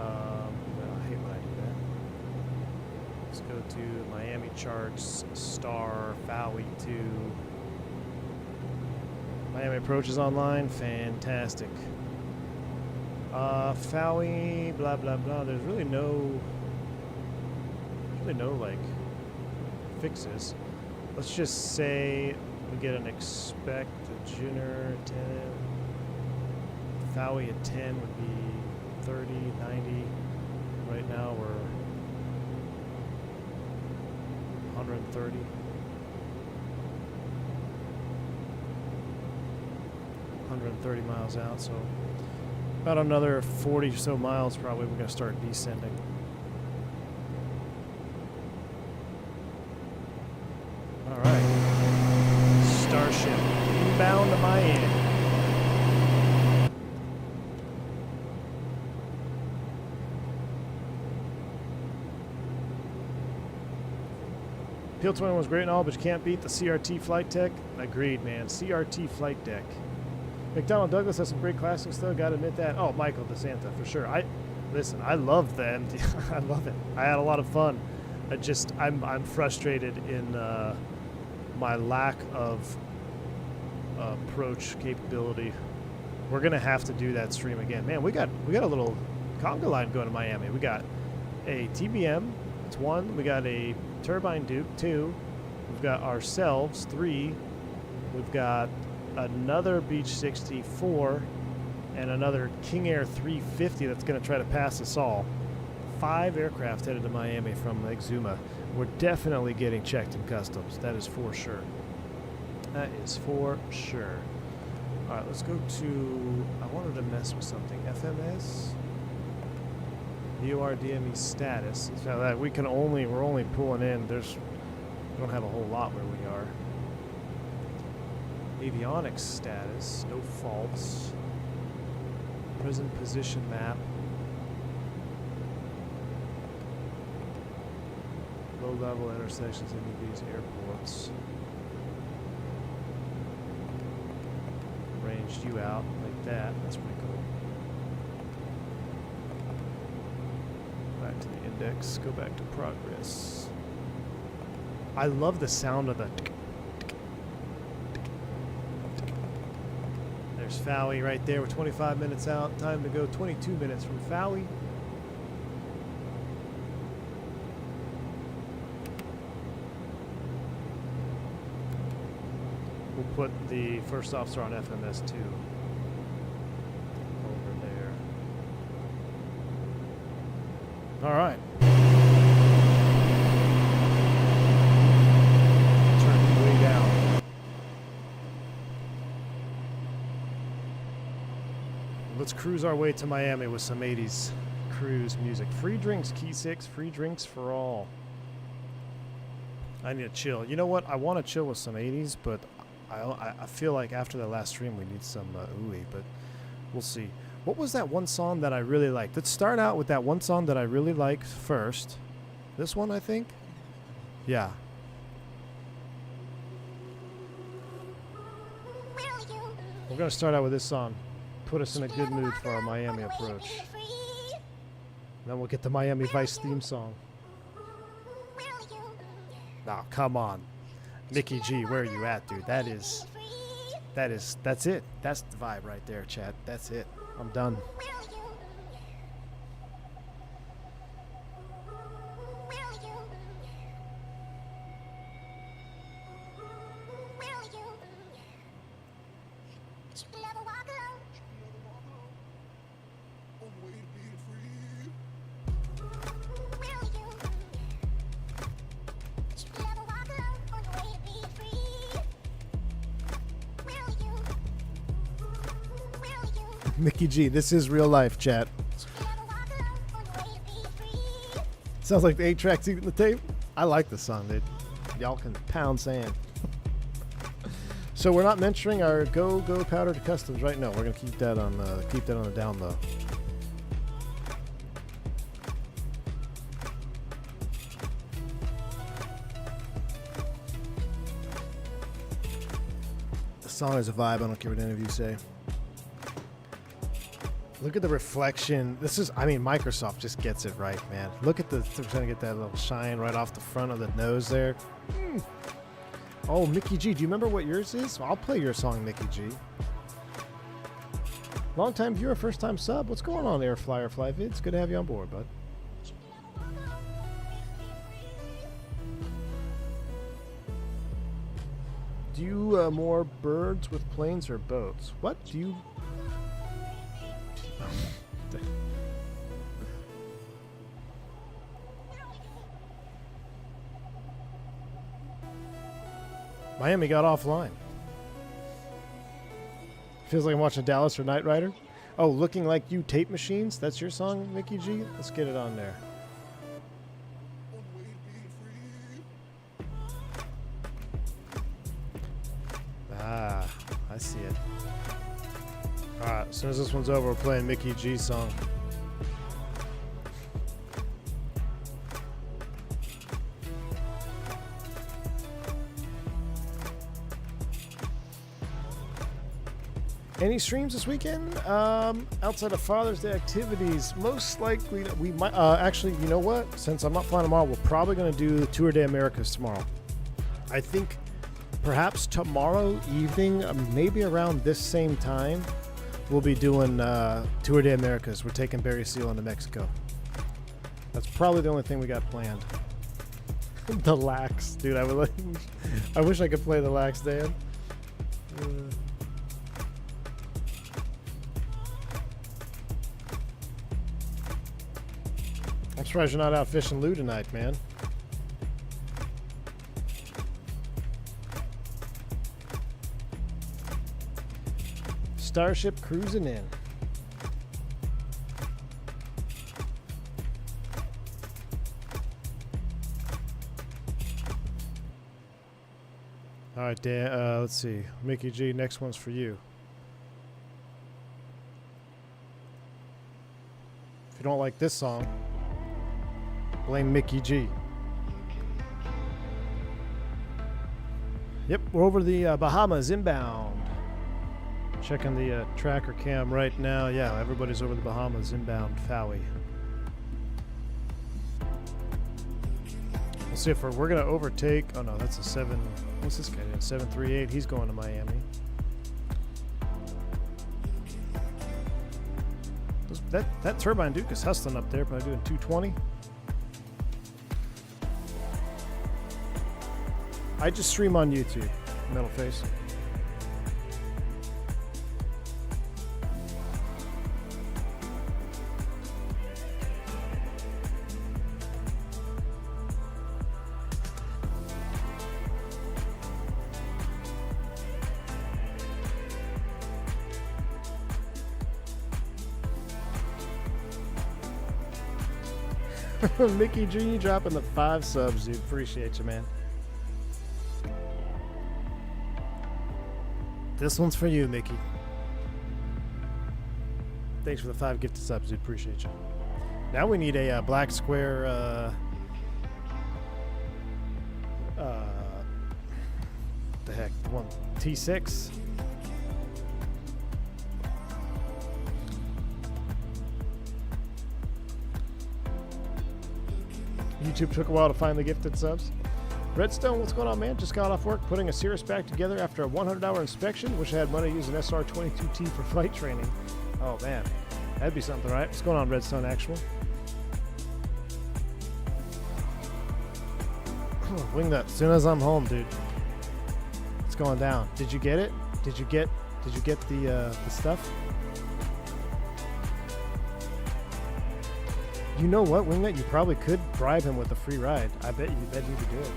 hate when I do that. Let's go to Miami charts, star, Fowey 2. Miami approach is online, fantastic. Fowey, blah blah blah. There's really no like fixes. Let's just say we get an expect a Junior 10. Fowey at 10 would be 30, 90. Right now we're 130. 130 miles out, so about another 40 or so miles probably we're going to start descending. Alright. Starship inbound to Miami. Peel 21 was great and all, but you can't beat the CRT flight deck. Agreed, man. CRT flight deck. McDonnell Douglas has some great classics, though. Got to admit that. Oh, Michael DeSanta, for sure. Listen. I love the MD. I love it. I had a lot of fun. I'm frustrated in my lack of approach capability. We're gonna have to do that stream again, man. We got a little conga line going to Miami. We got a TBM. It's 1. We got a Turbine Duke 2. We've got ourselves 3. We've got another Beech 64 and another King Air 350 that's going to try to pass us all. 5 aircraft headed to Miami from Exuma. We're definitely getting checked in customs. That is for sure. That is for sure. All right, let's go to. I wanted to mess with something. FMS. VORDME status. So that we're only pulling in. We don't have a whole lot where we are. Avionics status, no faults. Present position map. Low level intersections into these airports. Ranged you out like that. That's pretty cool. Back to the index. Go back to progress. I love the sound of the. There's Fowey right there. We're 25 minutes out. Time to go 22 minutes from Fowey. We'll put the first officer on FMS 2 over there. All right. Turn way down. Let's cruise our way to Miami with some 80s cruise music. Free drinks, Key 6. Free drinks for all. I need to chill. You know what? I want to chill with some 80s, but I feel like after the last stream we need some ooey, but we'll see. What was that one song that I really liked? Let's start out with that one song that I really liked first. This one, I think? Yeah. We're going to start out with this song. Put us in a good mood for our Miami approach. Then we'll get the Miami Vice theme song. Oh, come on. Mickey G, where are you at, dude? That's it. That's the vibe right there, chat. That's it. I'm done. Mickey G, this is real life, chat. Sounds like the 8-track's eating the tape. I like the song, dude. Y'all can pound sand. So we're not mentioning our go powder to customs right now. We're gonna keep that on the down low. The song is a vibe. I don't care what any of you say. Look at the reflection. Microsoft just gets it right, man. Look at we're trying to get that little shine right off the front of the nose there. Oh, Mickey G, do you remember what yours is? I'll play your song, Mickey G. Long time viewer, first time sub. What's going on there, Flyer Fly Vids? Good to have you on board, bud. Do you more birds with planes or boats? What do you... Miami got offline. Feels like I'm watching Dallas or Knight Rider. Oh, Looking Like You Tape Machines? That's your song, Mickey G? Let's get it on there. Ah, I see it. Alright, as soon as this one's over, we're playing Mickey G's song. Any streams this weekend? Outside of Father's Day activities, most likely we might. Actually, you know what? Since I'm not flying tomorrow, we're probably going to do Tour de Americas tomorrow. I think perhaps tomorrow evening, maybe around this same time, we'll be doing Tour de Americas. We're taking Barry Seal into Mexico. That's probably the only thing we got planned. The lax, dude. I wish I could play the lax, Dan. I'm surprised you're not out fishing Lou tonight, man. Starship cruising in. All right, Dan. Let's see. Mickey G, next one's for you. If you don't like this song, blame Mickey G. Yep, we're over the Bahamas inbound. Checking the tracker cam right now. Yeah, everybody's over the Bahamas inbound Fowey. We'll see if we're going to overtake. Oh no, that's a 7. What's this guy doing? 738. He's going to Miami. That turbine Duke is hustling up there, probably doing 220. I just stream on YouTube, Metal Face. Mickey G dropping the 5 subs, dude. Appreciate you, man. This one's for you, Mickey. Thanks for the 5 gifted subs, dude. Appreciate you. Now we need a black square. The heck, one T6. YouTube took a while to find the gifted subs. Redstone, what's going on, man? Just got off work putting a Cirrus back together after a 100-hour inspection. Wish I had money to use an SR-22T for flight training. Oh, man. That'd be something, right? What's going on, Redstone Actual? Wing that as soon as I'm home, dude. It's going down. Did you get it? Did you get the stuff? You know what, Wingnut? You probably could bribe him with a free ride. I bet you could do it.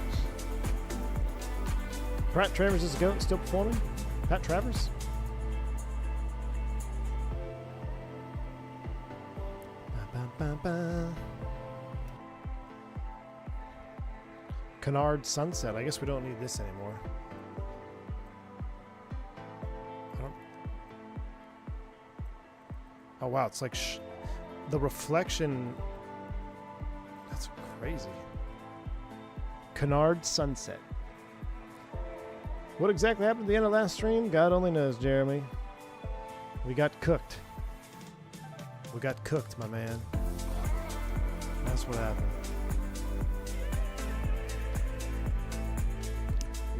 Pat Travers is a goat, still performing? Pat Travers? Ba, ba, ba, ba. Canard Sunset. I guess we don't need this anymore. Oh wow, it's like the reflection. That's crazy. Canard Sunset. What exactly happened at the end of last stream? God only knows, Jeremy. We got cooked. We got cooked, my man. That's what happened.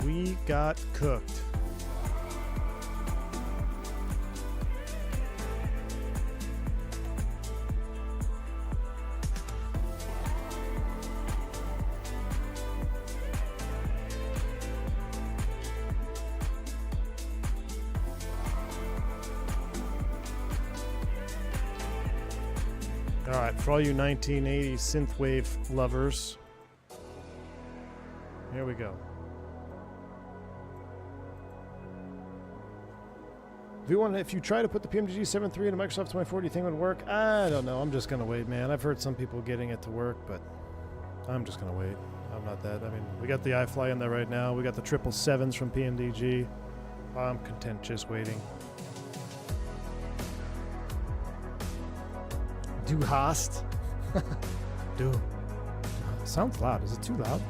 We got cooked. All right, for all you 1980s synthwave lovers, here we go. If you try to put the PMDG 7.3 into Microsoft 24, do you think it would work? I don't know. I'm just going to wait, man. I've heard some people getting it to work, but I'm just going to wait. I'm not that. I mean, we got the iFly in there right now. We got the 777s from PMDG. I'm content just waiting. Du hast. Du. Sounds loud. Is it too loud?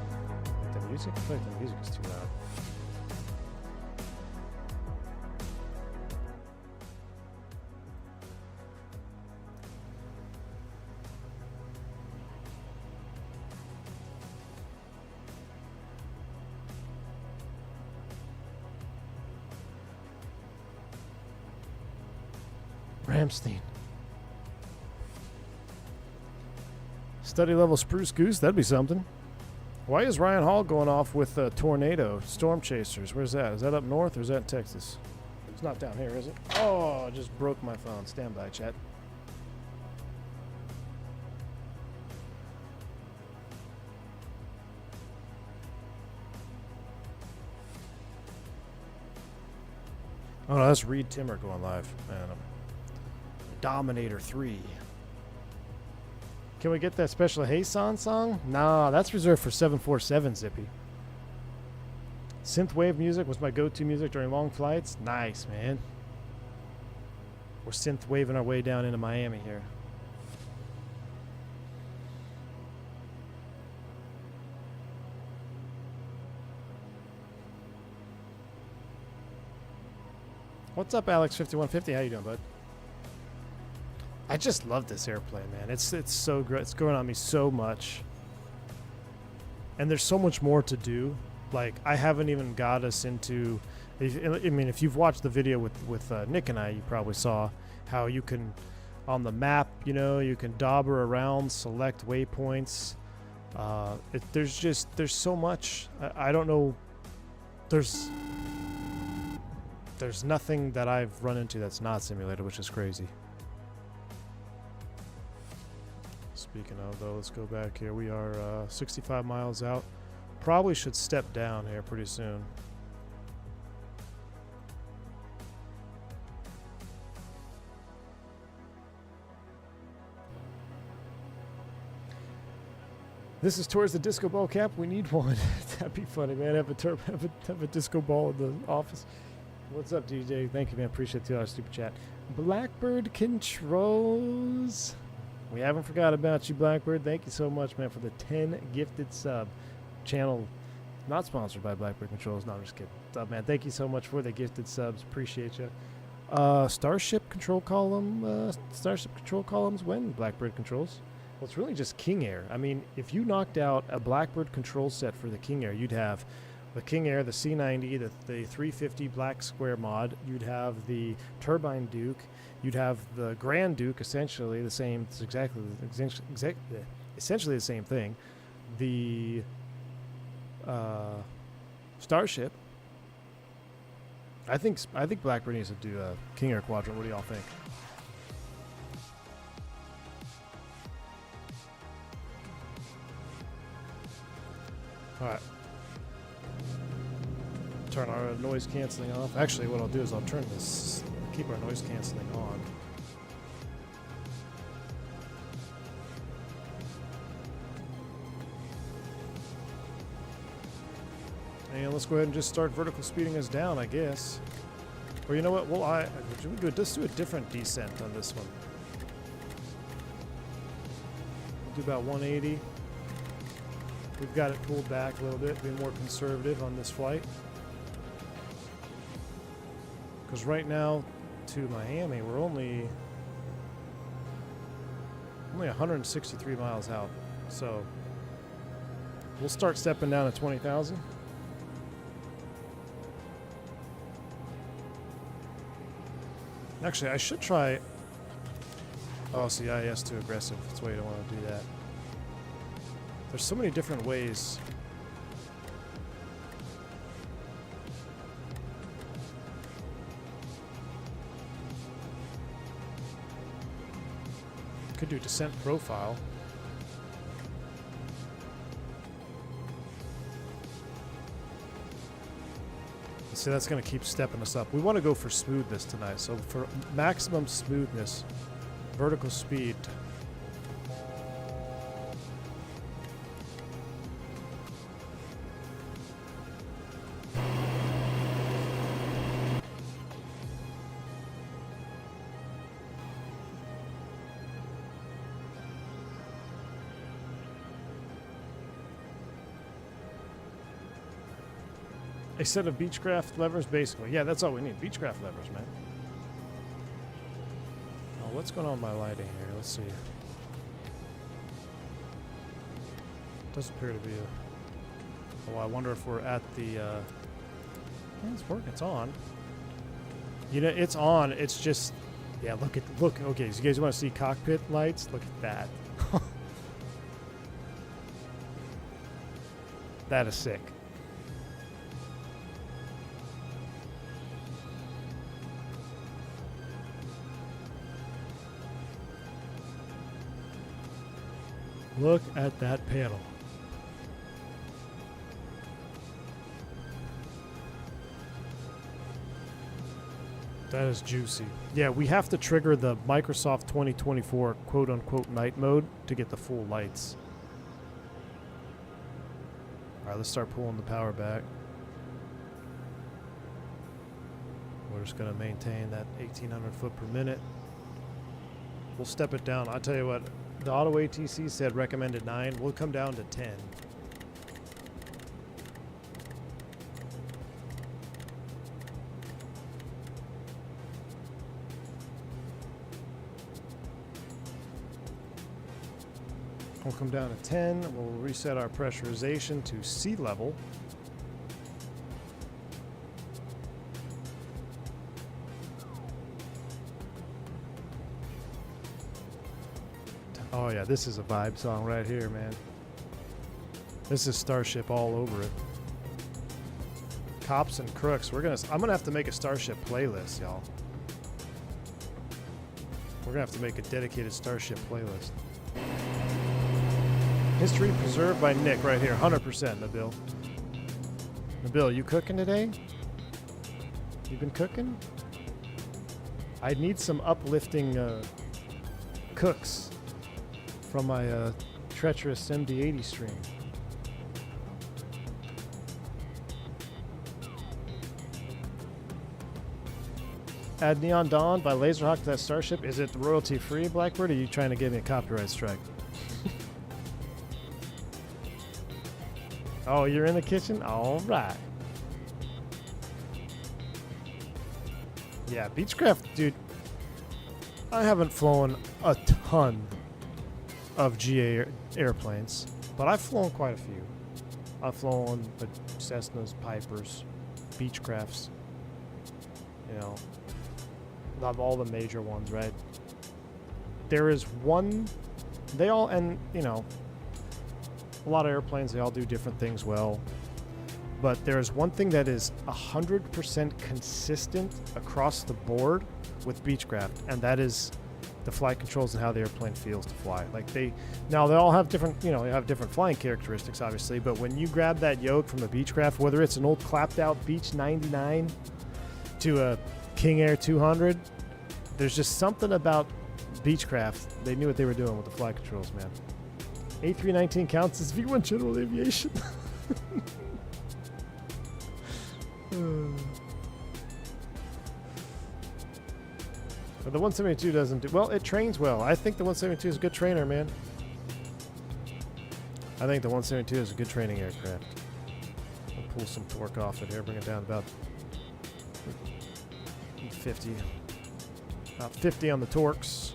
Like the music? I feel like the music is too loud. Ramstein. Study level Spruce Goose, that'd be something. Why is Ryan Hall going off with Tornado Storm Chasers? Where's that? Is that up north or is that in Texas? It's not down here, is it? Oh, I just broke my phone. Stand by, chat. Oh no, that's Reed Timmer going live. Man, Dominator 3. Can we get that special Hayson song? Nah, that's reserved for 747, Zippy. Synthwave music was my go-to music during long flights. Nice, man. We're synthwaving our way down into Miami here. What's up, Alex5150? How you doing, bud? I just love this airplane, man. It's so great. It's growing on me so much. And there's so much more to do. Like, I haven't even got us into... I mean, if you've watched the video with Nick and I, you probably saw how you can, on the map, you know, you can dauber around, select waypoints. There's so much. I don't know. There's nothing that I've run into that's not simulated, which is crazy. Speaking of, though, let's go back here. We are 65 miles out. Probably should step down here pretty soon. This is towards the disco ball cap. We need one. That'd be funny, man. Have a disco ball in the office. What's up, DJ? Thank you, man. Appreciate the $2 super chat. Blackbird Controls. We haven't forgot about you, Blackbird. Thank you so much, man, for the 10 gifted sub. Channel not sponsored by Blackbird Controls. No, I'm just kidding. What's up, man? Thank you so much for the gifted subs. Appreciate you. Starship control columns when? Blackbird Controls. Well, it's really just King Air. I mean, if you knocked out a Blackbird control set for the King Air, you'd have the King Air, the C90, the 350 Black Square mod. You'd have the Turbine Duke. You'd have the Grand Duke, essentially the same. It's essentially the same thing. The Starship. I think Blackbird needs to do a King Air Quadrant. What do y'all think? All right. Turn our noise canceling off. Actually, what I'll do is I'll turn this, keep our noise canceling on. And let's go ahead and just start vertical speeding us down, I guess. Or you know what? Well, let's do a different descent on this one. We'll do about 180. We've got it pulled back a little bit, be more conservative on this flight. Because right now to Miami, we're only 163 miles out. So we'll start stepping down to 20,000. Actually, I should try... Oh, CIS too aggressive. That's why you don't want to do that. There's so many different ways. Could do descent profile. See, that's going to keep stepping us up. We want to go for smoothness tonight. So for maximum smoothness, vertical speed. A set of Beechcraft levers, basically. Yeah, that's all we need. Beechcraft levers, man. Oh, what's going on with my lighting here? Let's see. Does appear to be a... Oh, I wonder if we're at the... Yeah, it's working. It's on. You know, it's on. It's just... Yeah, look. Okay, so you guys want to see cockpit lights? Look at that. That is sick. Look at that panel. That is juicy. Yeah, we have to trigger the Microsoft 2024 quote-unquote night mode to get the full lights. All right, let's start pulling the power back. We're just going to maintain that 1,800 foot per minute. We'll step it down. I'll tell you what. The auto ATC said recommended 9. We'll come down to 10. We'll come down to 10. We'll reset our pressurization to sea level. Oh yeah, this is a vibe song right here, man. This is Starship all over it. Cops and crooks. I'm gonna have to make a Starship playlist, y'all. We're gonna have to make a dedicated Starship playlist. History preserved by Nick right here, 100%, Nabil. Nabil, you cooking today? You been cooking? I need some uplifting cooks from my treacherous MD-80 stream. Add Neon Dawn by Laserhawk to that Starship. Is it royalty free, Blackbird, or are you trying to give me a copyright strike? Oh, you're in the kitchen? All right. Yeah, Beechcraft, dude. I haven't flown a ton of GA airplanes, but I've flown quite a few. I've flown the Cessnas, Pipers, Beechcrafts, you know, of all the major ones, right? There is one, they all, and you know, a lot of airplanes, they all do different things well, but there's one thing that is 100% consistent across the board with Beechcraft, and that is the flight controls and how the airplane feels to fly. Like they all have different, you know, they have different flying characteristics, obviously, but when you grab that yoke from the Beechcraft, whether it's an old clapped out Beech 99 to a King Air 200, there's just something about Beechcraft. They knew what they were doing with the flight controls, man. A319 counts as V1 general aviation. But the 172 doesn't do well. It trains well. I think the 172 is a good trainer, man. I think the 172 is a good training aircraft. I'll pull some torque off it here, bring it down about 50. About 50 on the torques.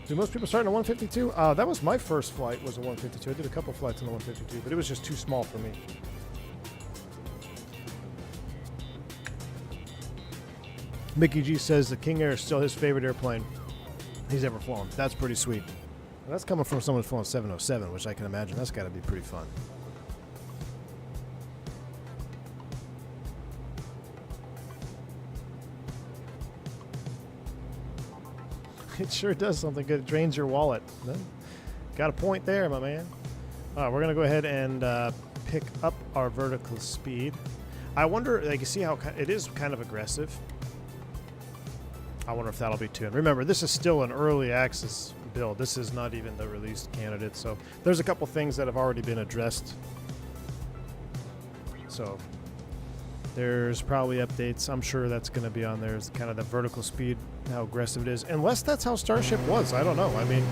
Do most people start in a 152? That was my first flight, was a 152. I did a couple flights in the 152, but it was just too small for me. Mickey G says the King Air is still his favorite airplane he's ever flown. That's pretty sweet. And that's coming from someone who's flown a 707, which I can imagine that's got to be pretty fun. It sure does something good. It drains your wallet. Got a point there, my man. We're going to go ahead and pick up our vertical speed. I wonder, like, you see how it is kind of aggressive. I wonder if that'll be tuned. Remember, this is still an early access build. This is not even the released candidate. So there's a couple things that have already been addressed. So there's probably updates. I'm sure that's going to be on there. Is kind of the vertical speed, how aggressive it is. Unless that's how Starship was. I don't know. I mean,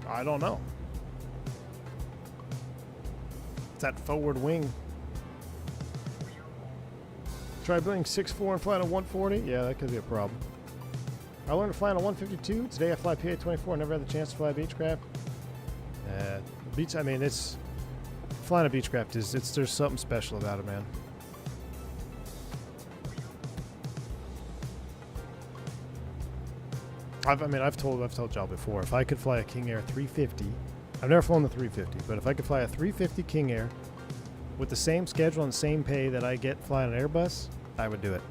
I don't know. It's that forward wing. Try building 6.4 and flying a 140? Yeah, that could be a problem. I learned to fly on a 152. Today I fly PA-24. Never had the chance to fly Beechcraft. I mean, it's... Flying a Beechcraft is, there's something special about it, man. I've told y'all before, if I could fly a King Air 350, I've never flown the 350, but if I could fly a 350 King Air with the same schedule and same pay that I get flying an Airbus, I would do it.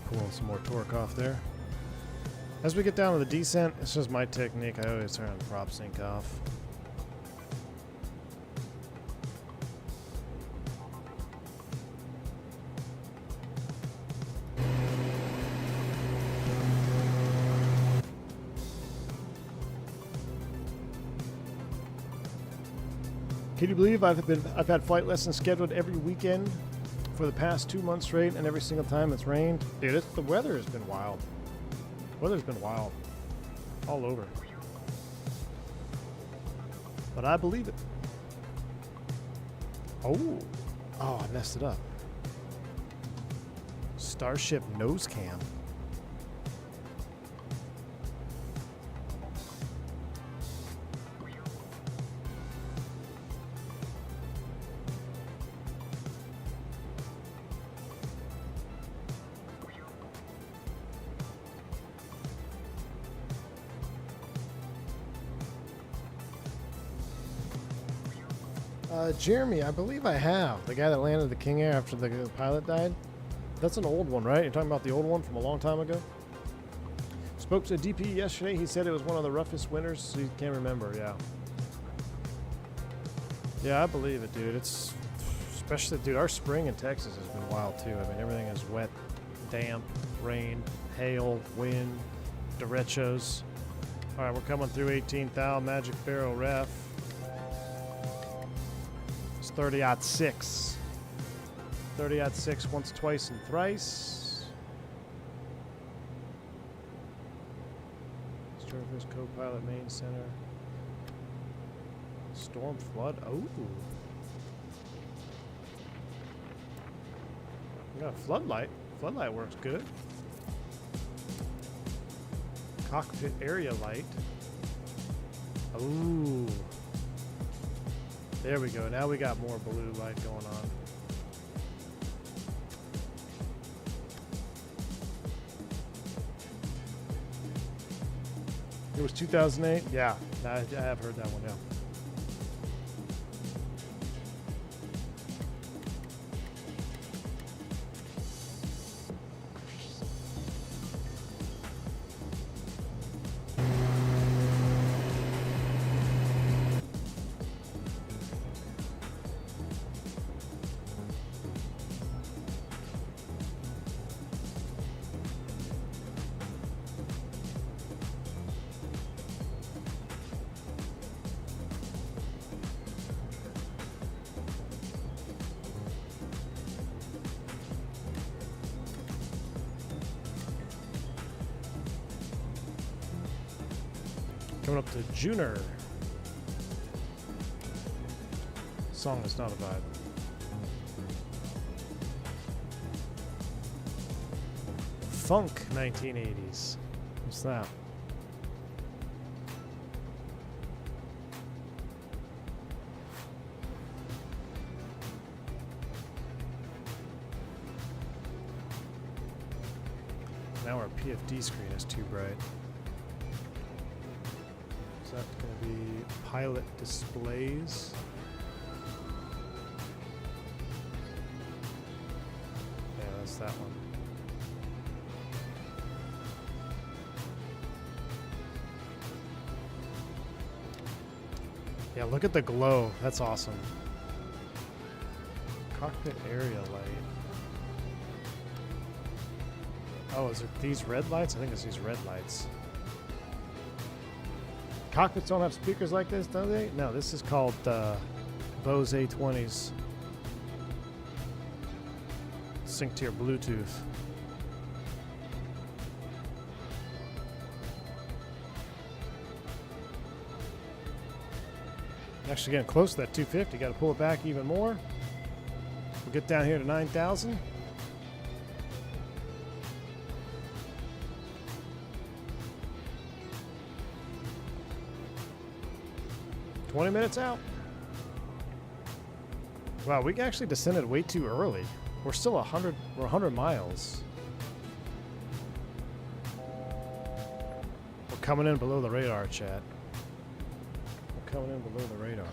Pulling some more torque off there. As we get down to the descent, it's just my technique. I always turn the prop sync off. Can you believe I've had flight lessons scheduled every weekend for the past 2 months straight, and every single time it's rained? Dude, the weather has been wild. Weather's been wild. All over. But I believe it. Oh, I messed it up. Starship nose cam. Jeremy, I believe I have. The guy that landed the King Air after the pilot died. That's an old one, right? You're talking about the old one from a long time ago? Spoke to DP yesterday. He said it was one of the roughest winters. He can't remember, yeah. Yeah, I believe it, dude. It's especially, dude, our spring in Texas has been wild, too. I mean, everything is wet, damp, rain, hail, wind, derechos. All right, we're coming through 18,000 Magic Barrel Ref. It's 30-06. 30-06 once, twice, and thrice. Surface, co-pilot, main center. Storm flood. Oh. We got a floodlight. Floodlight works good. Cockpit area light. Ooh. There we go. Now we got more blue light going on. It was 2008? Yeah. I have heard that one, yeah. Coming up to Juner. Song is not a vibe. Funk 1980s. What's that? Now our PFD screen is too bright. Is that going to be pilot displays? Yeah, that's that one. Yeah, look at the glow. That's awesome. Cockpit area light. Oh, is it these red lights? I think it's these red lights. Cockpits don't have speakers like this, do they? No, this is called Bose A20s. Sync to your Bluetooth. Actually getting close to that 250. Got to pull it back even more. We'll get down here to 9,000. Minutes out. Wow, we actually descended way too early. We're still 100. We're 100 miles. We're coming in below the radar, chat. We're coming in below the radar.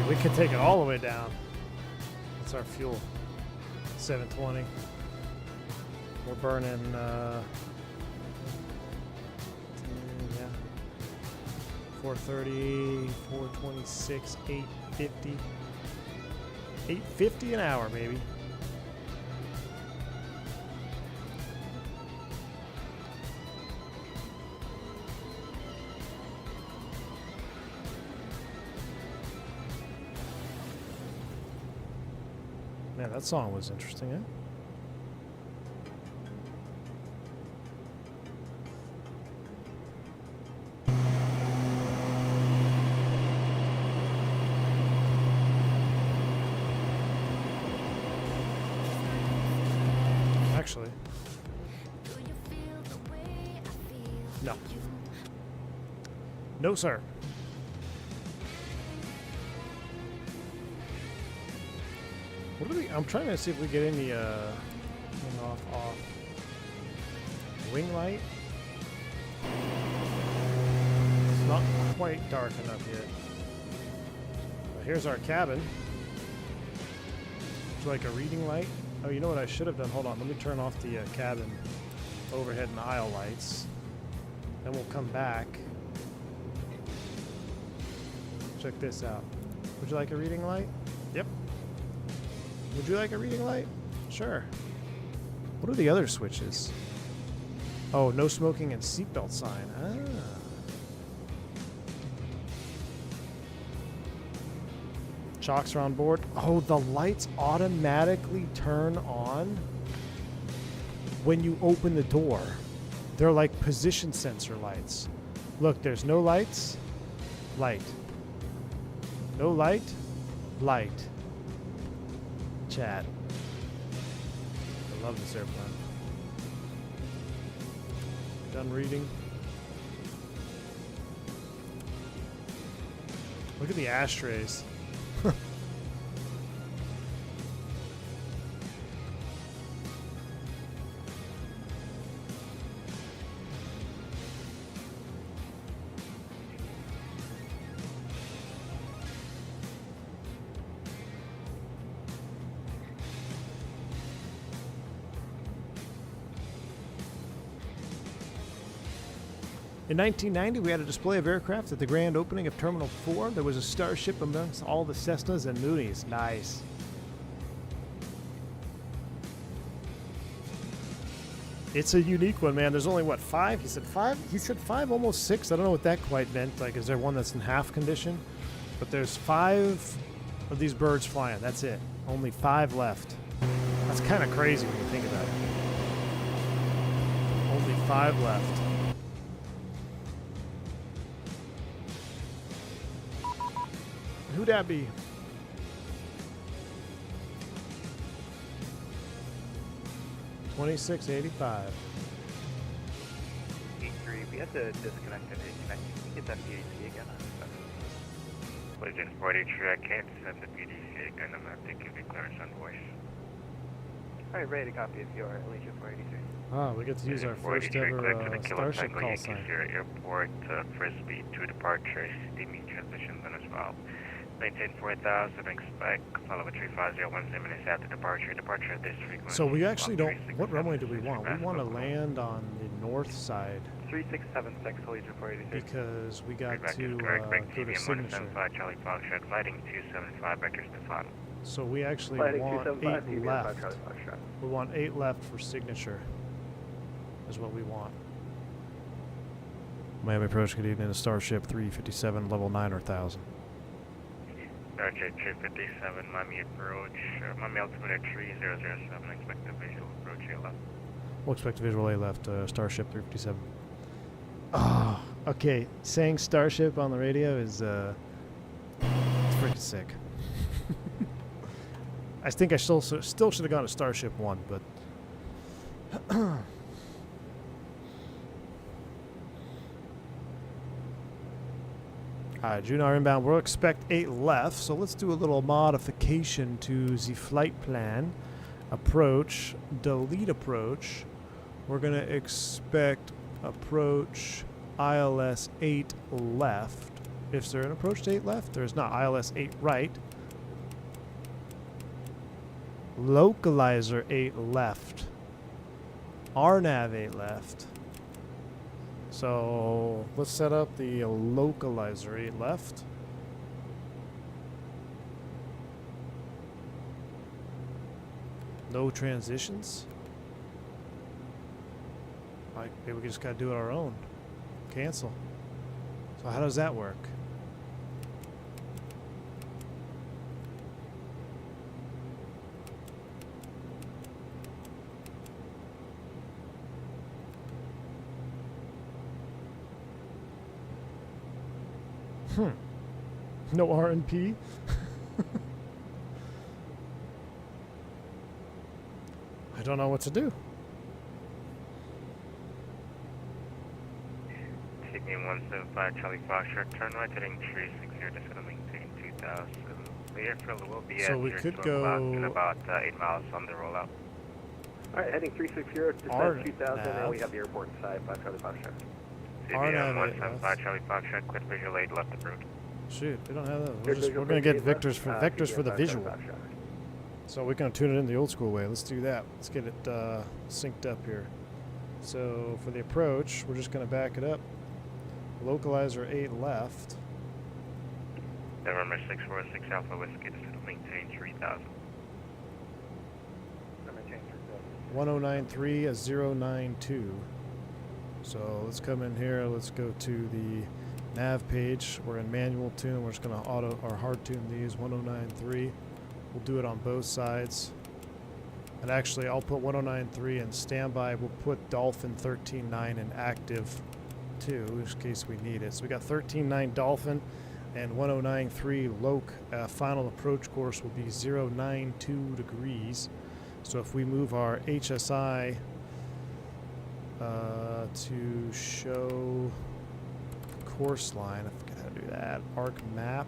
We could take it all the way down. That's our fuel. 720. We're burning, yeah, 430, 426, 850. 850 an hour, maybe. Man, that song was interesting, eh? Actually. No. No, sir. What do we? I'm trying to see if we get any off wing light. It's not quite dark enough yet. Well, here's our cabin. Would you like a reading light? Oh, you know what I should have done? Hold on, let me turn off the cabin overhead and aisle lights. Then we'll come back. Check this out. Would you like a reading light? Yep. Would you like a reading light? Sure. What are the other switches? Oh, no smoking and seatbelt sign. Ah. Chocks are on board. Oh, the lights automatically turn on when you open the door. They're like position sensor lights. Look, there's no lights. Light. No light. Light. Chat. I love this airplane. Done reading. Look at the ashtrays. In 1990, we had a display of aircraft at the grand opening of Terminal 4. There was a Starship amongst all the Cessnas and Moonies. Nice. It's a unique one, man. There's only, what, 5? He said 5? He said 5, almost 6. I don't know what that quite meant. Like, is there one that's in half condition? But there's 5 of these birds flying. That's it. Only 5 left. That's kind of crazy when you think about it. Only 5 left. Who'd that be? $26.85. E3, we had to disconnect and reconnect. Can you get that PAC again? Legion 43, I can't send the PDC again. I'm not taking the clearance on voice. Alright, ready to copy if you are Legion 483. Ah, we get to use our first ever Starship call sign. Airport, Frisbee, 2 departure, steaming transition then as well. Maintain 4000, expect follow 3501 minutes after departure. Departure at this frequency. So we actually don't. What runway do we want? We want to land on the north side 3676, Legion 483. because we got to go to signature. Charlie Foxtrot, lighting 275 vectors to final. So we actually Lighting want 275, 8 left. Charlie Foxtrot. We want 8 left for signature. Is what we want. Miami approach. Good evening to Starship 357, level 9 or 1000. Starship 357, Miami approach, Miami altimeter 3007, expect a visual approach A left. We'll expect a visual A left, Starship 357. Oh, okay. Saying Starship on the radio is, it's freaking sick. I think I still should have gone to Starship 1, but... Alright, Junar inbound. We'll expect 8 left, so let's do a little modification to the flight plan. Approach, delete approach. We're going to expect approach ILS 8 left. Is there an approach to 8 left? There's not. ILS 8 right. Localizer 8 left. RNAV 8 left. So let's set up the localizer 8 left. No transitions. Like maybe we just gotta do it our own. Cancel. So how does that work? No RNP? I don't know what to do. Taking 175 Charlie Foxtrot, turn right heading 360, just going to maintain 2000. The airfield will be So at we your could 12 go knots in about 8 miles on the rollout. Alright, heading 360, descend 2000, and we have the airport side, 5 Charlie Foxtrot. CBM Nav 8 175 Charlie Foxtrot, cleared visual 8 left approach. Shoot, we don't have that. Cleared We're visual gonna get 8 left, vectors for the CBM visual. 5 Charlie Foxtrot. So we're gonna tune it in the old school way. Let's do that. Let's get it synced up here. So for the approach, we're just gonna back it up. Localizer 8 left. November 646 Alpha Whiskey, this will maintain 3000. I'm gonna change your 1093 as 092. So let's come in here. Let's go to the nav page. We're in manual tune. We're just gonna auto or hard tune these 1093. We'll do it on both sides. And actually, I'll put 1093 in standby. We'll put Dolphin 13.9 in active too, in case we need it. So we got 13.9 Dolphin and 1093 Loc. Final approach course will be 092 degrees. So if we move our HSI to show course line, I forget how to do that. Arc map.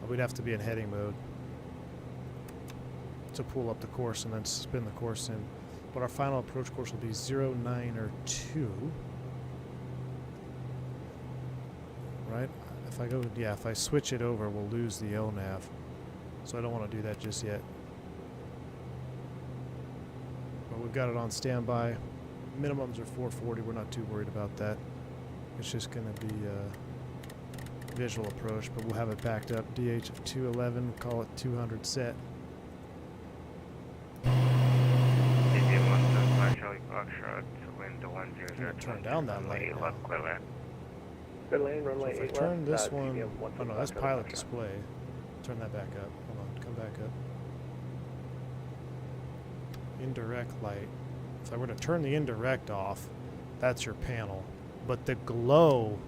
We'd have to be in heading mode to pull up the course and then spin the course in. But our final approach course will be 09 or 2. Right? If I go, yeah, if I switch it over, we'll lose the LNAV. So I don't want to do that just yet. But we've got it on standby. Minimums are 440. We're not too worried about that. It's just going to be a visual approach, but we'll have it backed up. DH of 211, we'll call it 200 set. CBM 175 Charlie Foxtrot, wind 100. Turn down that light now. Left, clear land. Good lane, So runway if 8 I left. turn this CBM one, oh 175 no, that's Charlie pilot Foxtrot. display. Turn that back up. Hold on, come back up. Indirect light. If I were to turn the indirect off, that's your panel. But the glow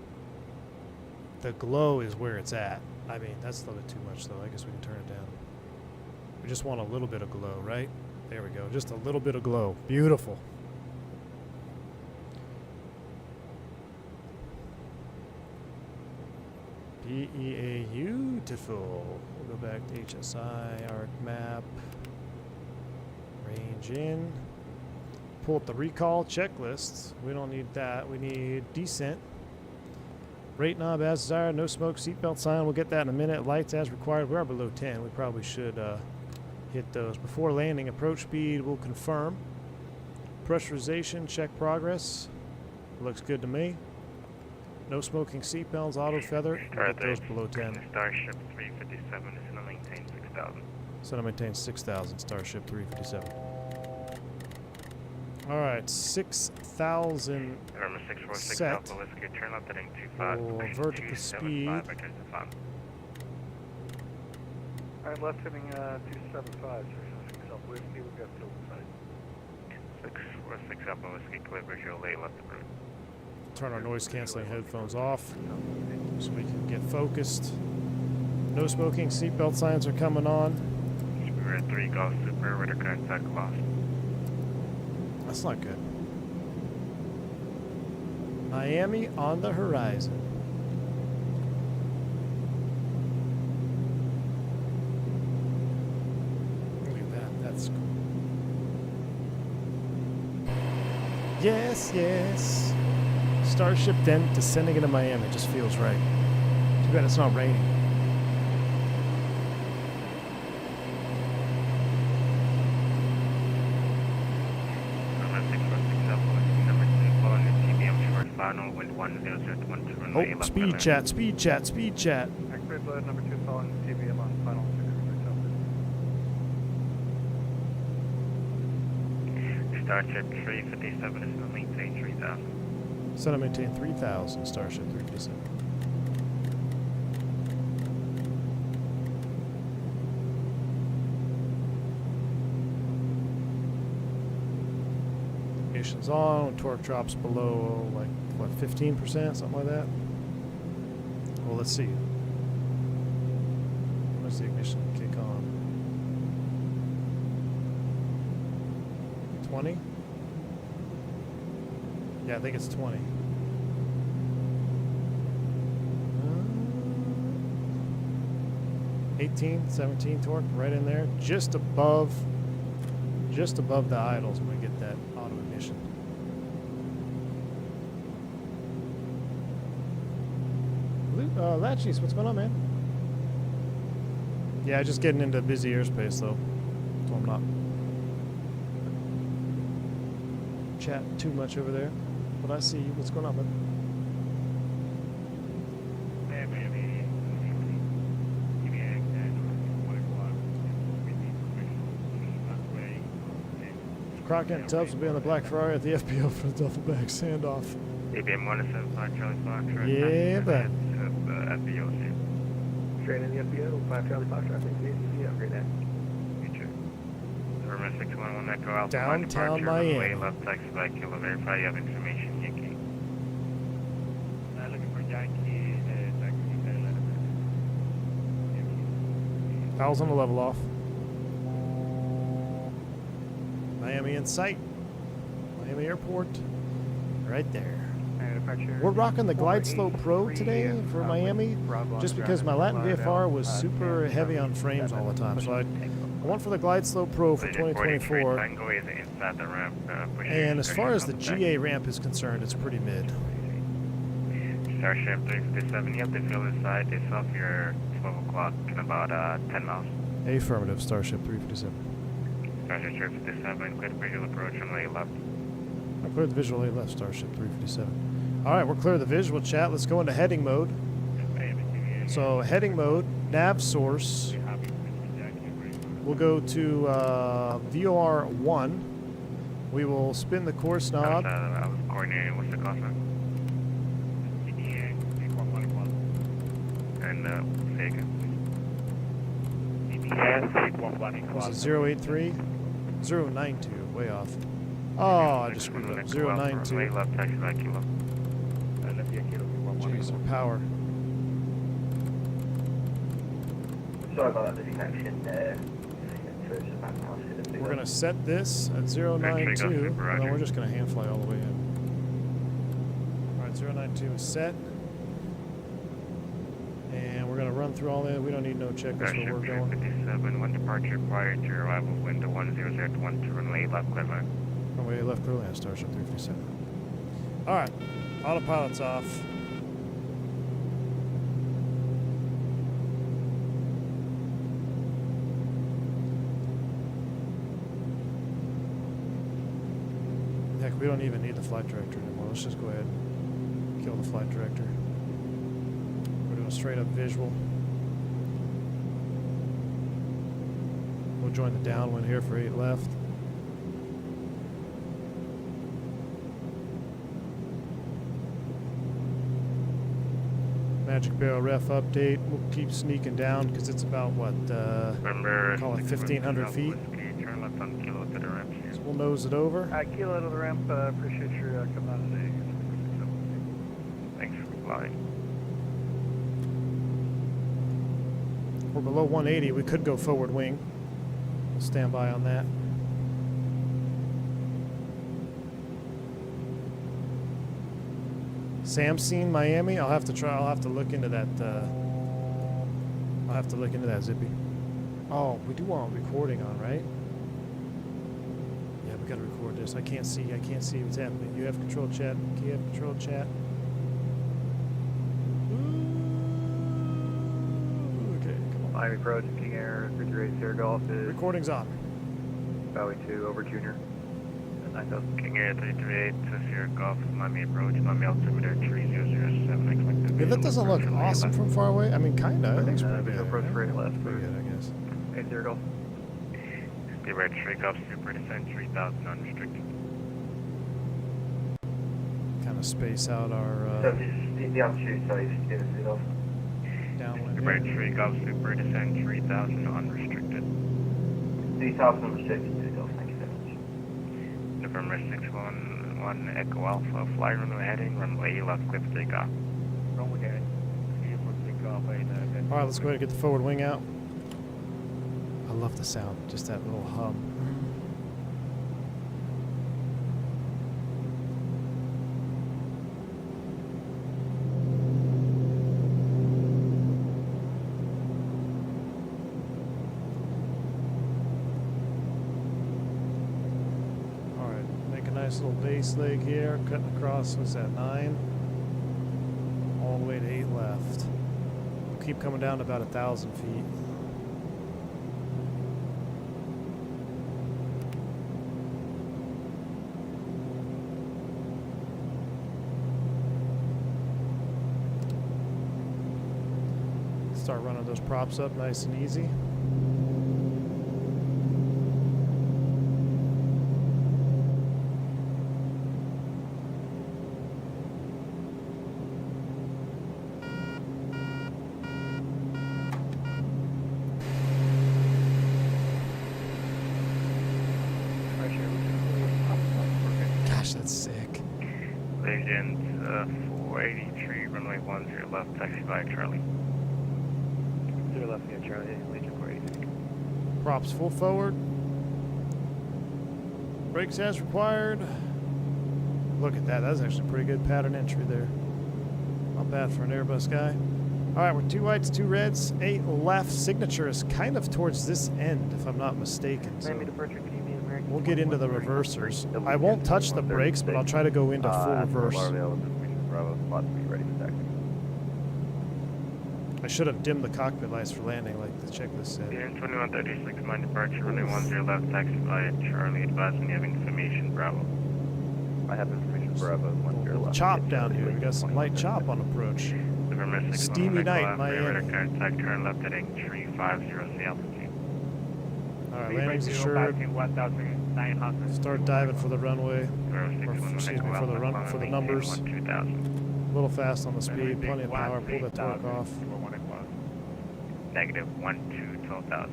is where it's at. I mean, that's a little bit too much though. I guess we can turn it down. We just want a little bit of glow, right? There we go. Just a little bit of glow. Beautiful. Beautiful. We'll go back to HSI, arc map, range in. Pull up the recall checklists. We don't need that. We need descent. Rate knob as desired. No smoke. Seatbelt sign. We'll get that in a minute. Lights as required. We are below 10. We probably should hit those. Before landing, approach speed will confirm. Pressurization, check progress. Looks good to me. No smoking seatbelts, auto feather. We'll get those below 10. Starship 357 is going to maintain 6000. So to maintain 6,000, Starship 357. All right, 6,000 November 646 set. Alpha Whiskey, turn left heading 25. For vertical speed. Alright, left heading 275, 646 Alpha Whiskey, we've got still inside. 646 Alpha Whiskey, clear visual 8 left approach. Turn our noise canceling headphones off so we can get focused. No smoking, seatbelt signs are coming on. We're at 3 Golf Super, radar contact lost. That's not good. Miami on the horizon. Look at that. That's cool. Yes, yes. Starship then descending into Miami. It just feels right. Too bad it's not raining. Oh, speed chat, speed chat, speed chat. Activate load number 2 following TBM on final 646 Alpha. Starship 357 is going to maintain 3000. So to maintain 3,000, Starship 357. Ignition's on, when torque drops below, like, what, 15%, something like that? Well, let's see. When does the ignition kick on? 20? Yeah, I think it's 20. 18, 17 torque, right in there, just above the idles when we get that auto ignition. Latchies, what's going on, man? Yeah, just getting into busy airspace, though. So I'm not chatting too much over there. But I see you. What's going on, bud? Crockett and Tubbs will be on the black Ferrari at the FBO for the double back standoff. ABM 175 Charlie Foxtrot. Yeah, bud. FBO, Straight in the FBO, 5 Charlie Foxtrot, thanks for the FBO, great day. November 611 Echo Alpha. Downtown Miami. Left taxi by Kilo, verify you have information, Yankee. Looking for Yankee, taxi, 1,000 to level off. Miami in sight. Miami Airport. Right there. We're rocking the Glide Slope Pro today for Miami, just because my Latin VFR was super heavy on frames all the time. So I went for the Glide Slope Pro for 2024. And as far as the GA ramp is concerned, it's pretty mid. Starship 357, you have the field inside, it's off your 12 o'clock in about 10 miles. Affirmative, Starship 357. Starship 357, clear the visual approach on the left. I cleared the visual A left, Starship 357. Alright, we're clear the visual chat. Let's go into heading mode. So, heading mode, nav source. We'll go to VOR 1. We will spin the course knob. I was coordinating, what's the cost now? And, say again. Was it 083? 092, way off. Oh, I just screwed up. 092. Left taxi by Kilo. Jeez, power. Sorry about that disconnection there. We're going to set this at 092, and then we're just going to hand fly all the way in. Alright, 092 is set. And we're going to run through all that. We don't need no checklist where we're going. 57, one departure prior to your arrival, window 10012 to runway left clear line. Runway left clear line, Starship 357. Alright, autopilot's off. Heck, we don't even need the flight director anymore. Let's just go ahead and kill the flight director. We're doing a straight up visual. We'll join the downwind here for 8 left. Magic Barrel ref update. We'll keep sneaking down because it's about what, call it 1,500 feet. Turn left on Kilo to the ramp here. So we'll nose it over. Kilo to the ramp, appreciate your coming on today. Thanks for flying. We're below 180. We could go forward wing. We'll stand by on that. Samseen, Miami. I'll have to try. I'll have to look into that. I'll have to look into that, Zippy. Oh, we do want recording on, right? Yeah, we gotta record this. I can't see. I can't see what's happening. You have control chat. You have control chat. Okay, come on. Miami approach, King Air, 38 Sierra Golf is Recording's on. Bowie 2 over Junior. 9,000. King Air 338 to Sierra Golf, Miami approach, Miami altimeter 3007, expected. Yeah, that doesn't look awesome from far away. I mean, kinda. It looks pretty good. Visual approach straight left Pretty for good, I guess. 8 Sierra Golf. Be ready to take off, super descent 3000 unrestricted. Kind of space out our So the altitude, sorry, just give us it off. downwind. Be ready to take off, super descent 3000 unrestricted. 3,000 restricted to it off, thank you very much. November 611 Echo Alpha, fly runway heading, runway left clear for takeoff. Runway heading, clear for takeoff. All right, let's go ahead and get the forward wing out. I love the sound, just that little hum. All right, make a nice little base leg here, cutting across, what's that, 9? All the way to 8 left. left. We'll keep coming down to about 1,000 feet. Start running those props up nice and easy. Gosh, that's sick. Legend 483, runway 10 left, taxi by Charlie. 0 left via Charlie, Legion 483. Props full forward. Brakes as required. Look at that. That's actually pretty good pattern entry there. Not bad for an Airbus guy. All right, we're 2 whites, 2 reds, 8 left. Signature is kind of towards this end, if I'm not mistaken. So we'll get into the reversers. I won't touch the brakes, but I'll try to go into full reverse. Bravo, spot 3, ready for taxi. I should have dimmed the cockpit lights for landing, like the checklist said. Bearing 2136, mind departure, runway 10 left, taxi by Charlie, advise when you have information, Bravo. I have information, Bravo, 10 left. Chop down here. We got some light chop on approach. Steamy night in Miami. Turn left heading 350 altitude. Alright, landing's assured. Start diving for the runway. Or, excuse me, for the numbers. A little fast on the speed, plenty of power. Pull that torque off. Negative 12, 12,000.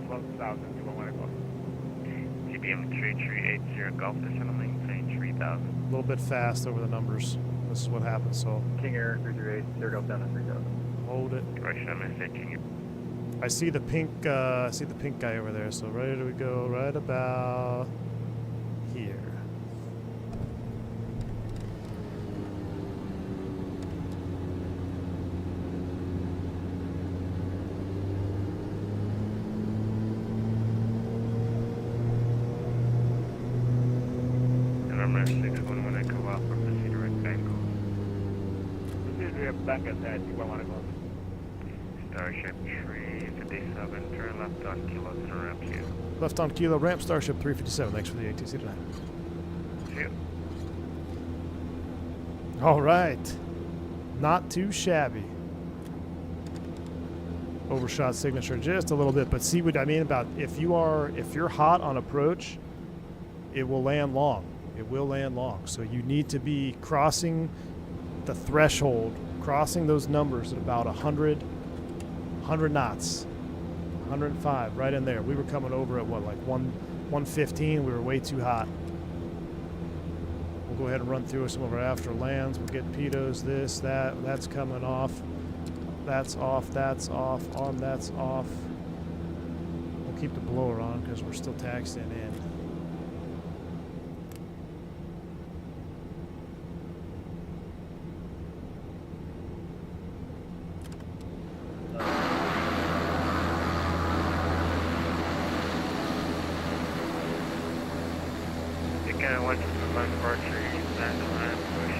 12,000, you want to go. GBM 3380 Golf Descent, maintain 3000. A little bit fast over the numbers. This is what happens, so King Air 338, 0 Golf down to 3000. hold it. Correction, I'm mistaking. I see the pink guy over there, so ready to go right about here. November 611 Echo Alpha, proceed to right bank. Back at that, you want to go. Starship 357, turn left on Kilo to the ramp here. Left on Kilo, ramp Starship 357. Thanks for the ATC tonight. See you. All right. Not too shabby. Overshot signature just a little bit, but see what I mean about if you're hot on approach, it will land long. It will land long. So you need to be crossing the threshold, crossing those numbers at about 100 knots, 105, right in there. We were coming over at what, like 115. We were way too hot. We'll go ahead and run through some of our after lands. We'll get pitos, this, that. That's coming off. That's off. That's off. On. That's off. We'll keep the blower on because we're still taxiing in.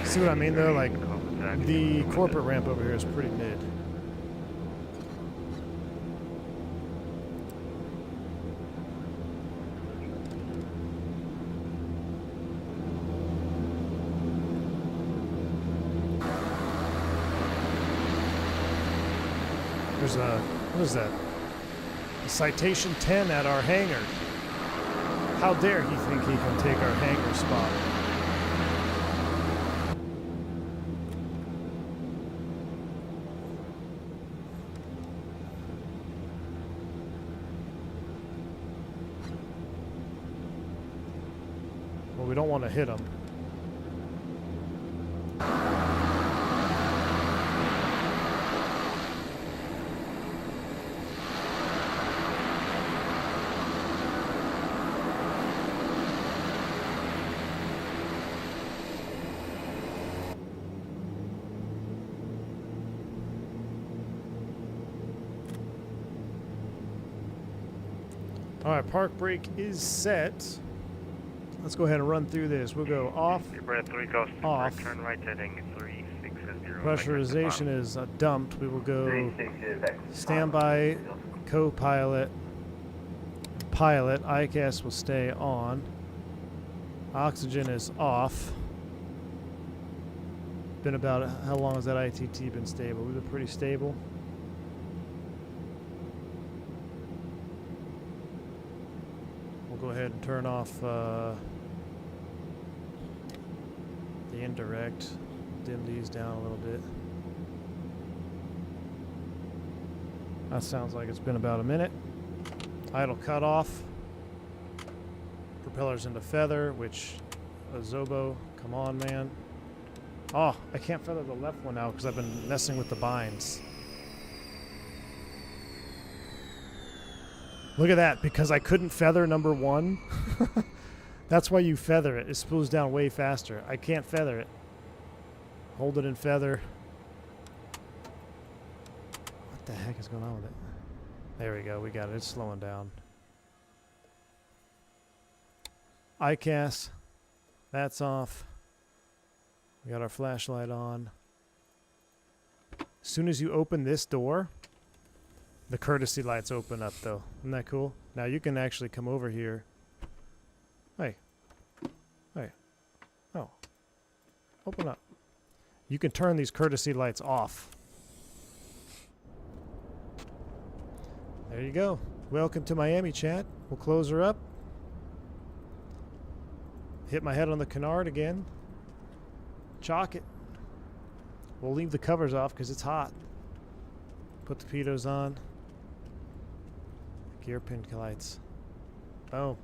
See what I mean though? Like the corporate ramp over here is pretty mid. There's a, what is that? A Citation 10 at our hangar. How dare he think he can take our hangar spot? Well, we don't want to hit him. All right, park brake is set. Let's go ahead and run through this. We'll go off, You're at 3 Ghost off, turn right heading 360. Pressurization is dumped. We will go 360 back. standby, co-pilot, pilot. ICAS will stay on. Oxygen is off. Been about, how long has that ITT been stable? We've been pretty stable. We'll go ahead and turn off the indirect. Dim these down a little bit. That sounds like it's been about a minute. Idle cutoff. Propellers into feather, which a Zobo, come on, man. Oh, I can't feather the left one now because I've been messing with the binds. Look at that, because I couldn't feather number 1. That's why you feather it. It spools down way faster. I can't feather it. Hold it in feather. What the heck is going on with it? There we go. We got it. It's slowing down. ICAS. That's off. We got our flashlight on. As soon as you open this door, the courtesy lights open up, though. Isn't that cool? Now you can actually come over here. Hey. Hey. Oh. Open up. You can turn these courtesy lights off. There you go. Welcome to Miami, chat. We'll close her up. Hit my head on the canard again. Chalk it. We'll leave the covers off because it's hot. Put the pitos on. Gear pin lights. Oh.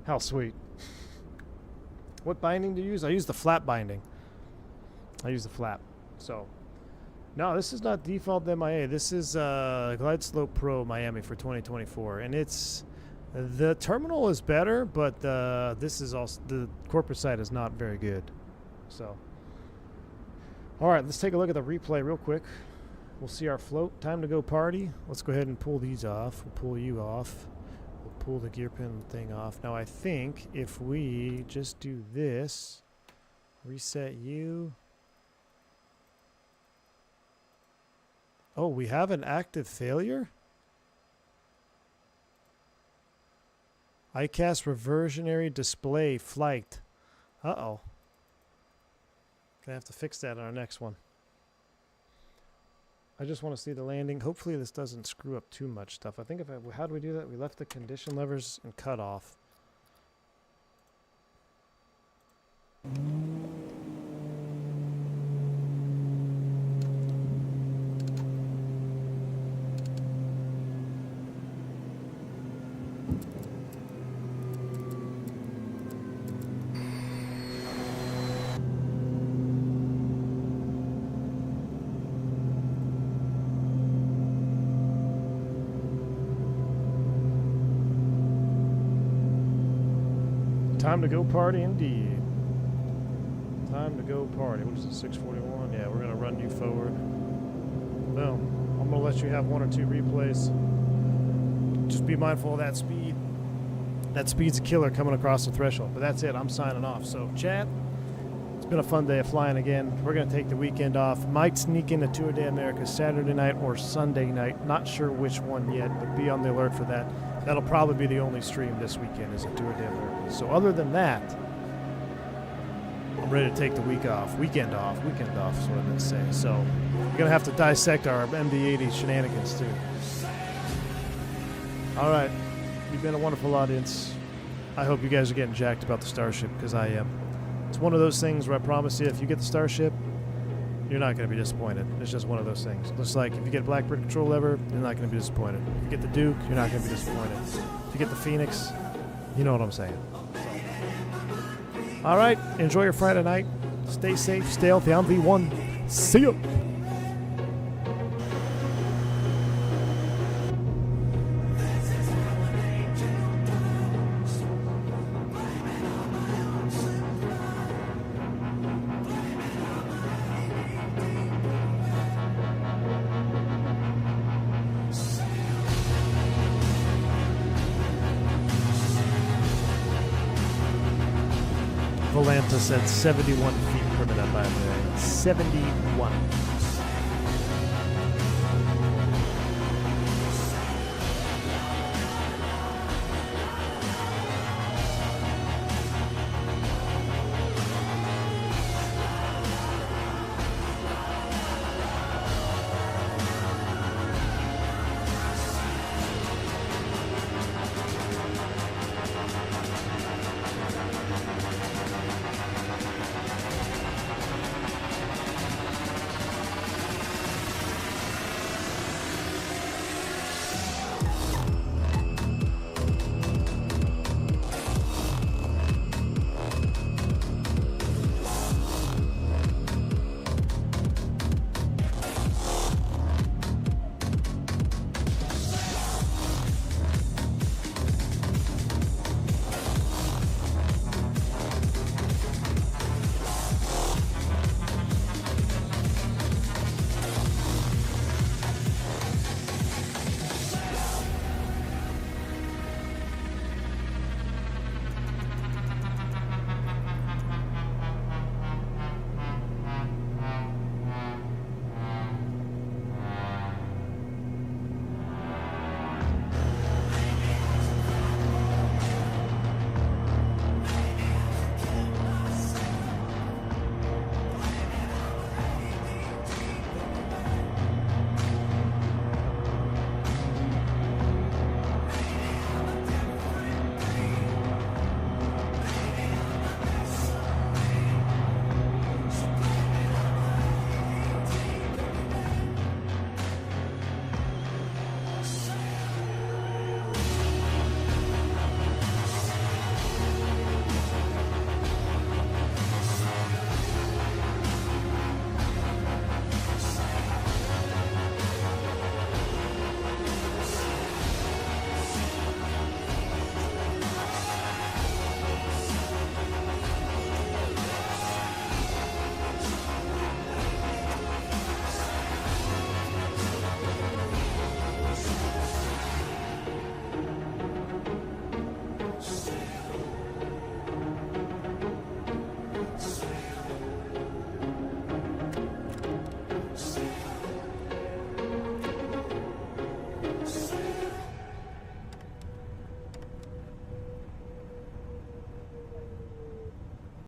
How sweet. What binding to use? I use the flap binding. I use the flap. So, no, this is not default MIA. This is Glide Slope Pro Miami for 2024, and it's the terminal is better, but this is also the corporate side is not very good. So, all right, let's take a look at the replay real quick. We'll see our float. Time to go party. Let's go ahead and pull these off. We'll pull you off. We'll pull the gear pin thing off. Now, I think if we just do this, reset you. Oh, we have an active failure? ICAS reversionary display flight. Uh-oh. Gonna have to fix that on our next one. I just want to see the landing. Hopefully this doesn't screw up too much stuff. I think if how do we do that? We left the condition levers and cut off. Time to go party indeed. Time to go party. What is it, 6:41? Yeah, we're going to run you forward. Boom. I'm going to let you have 1 or 2 replays. Just be mindful of that speed. That speed's a killer coming across the threshold. But that's it. I'm signing off. So, chat, it's been a fun day of flying again. We're going to take the weekend off. Might sneak into Tour de America Saturday night or Sunday night. Not sure which one yet, but be on the alert for that. That'll probably be the only stream this weekend is a Tour de America. So other than that, I'm ready to take the weekend off, is what I meant to say. So you're going to have to dissect our MD-80 shenanigans too. All right. You've been a wonderful audience. I hope you guys are getting jacked about the Starship because I am. It's one of those things where I promise you if you get the Starship, you're not going to be disappointed. It's just one of those things. Just like if you get a Blackbird control lever, you're not going to be disappointed. If you get the Duke, you're not going to be disappointed. If you get the Fenix, you know what I'm saying. All right, enjoy your Friday night. Stay safe, stay healthy. I'm V1. See ya. Volanta said 71 feet per minute, by the way. 71.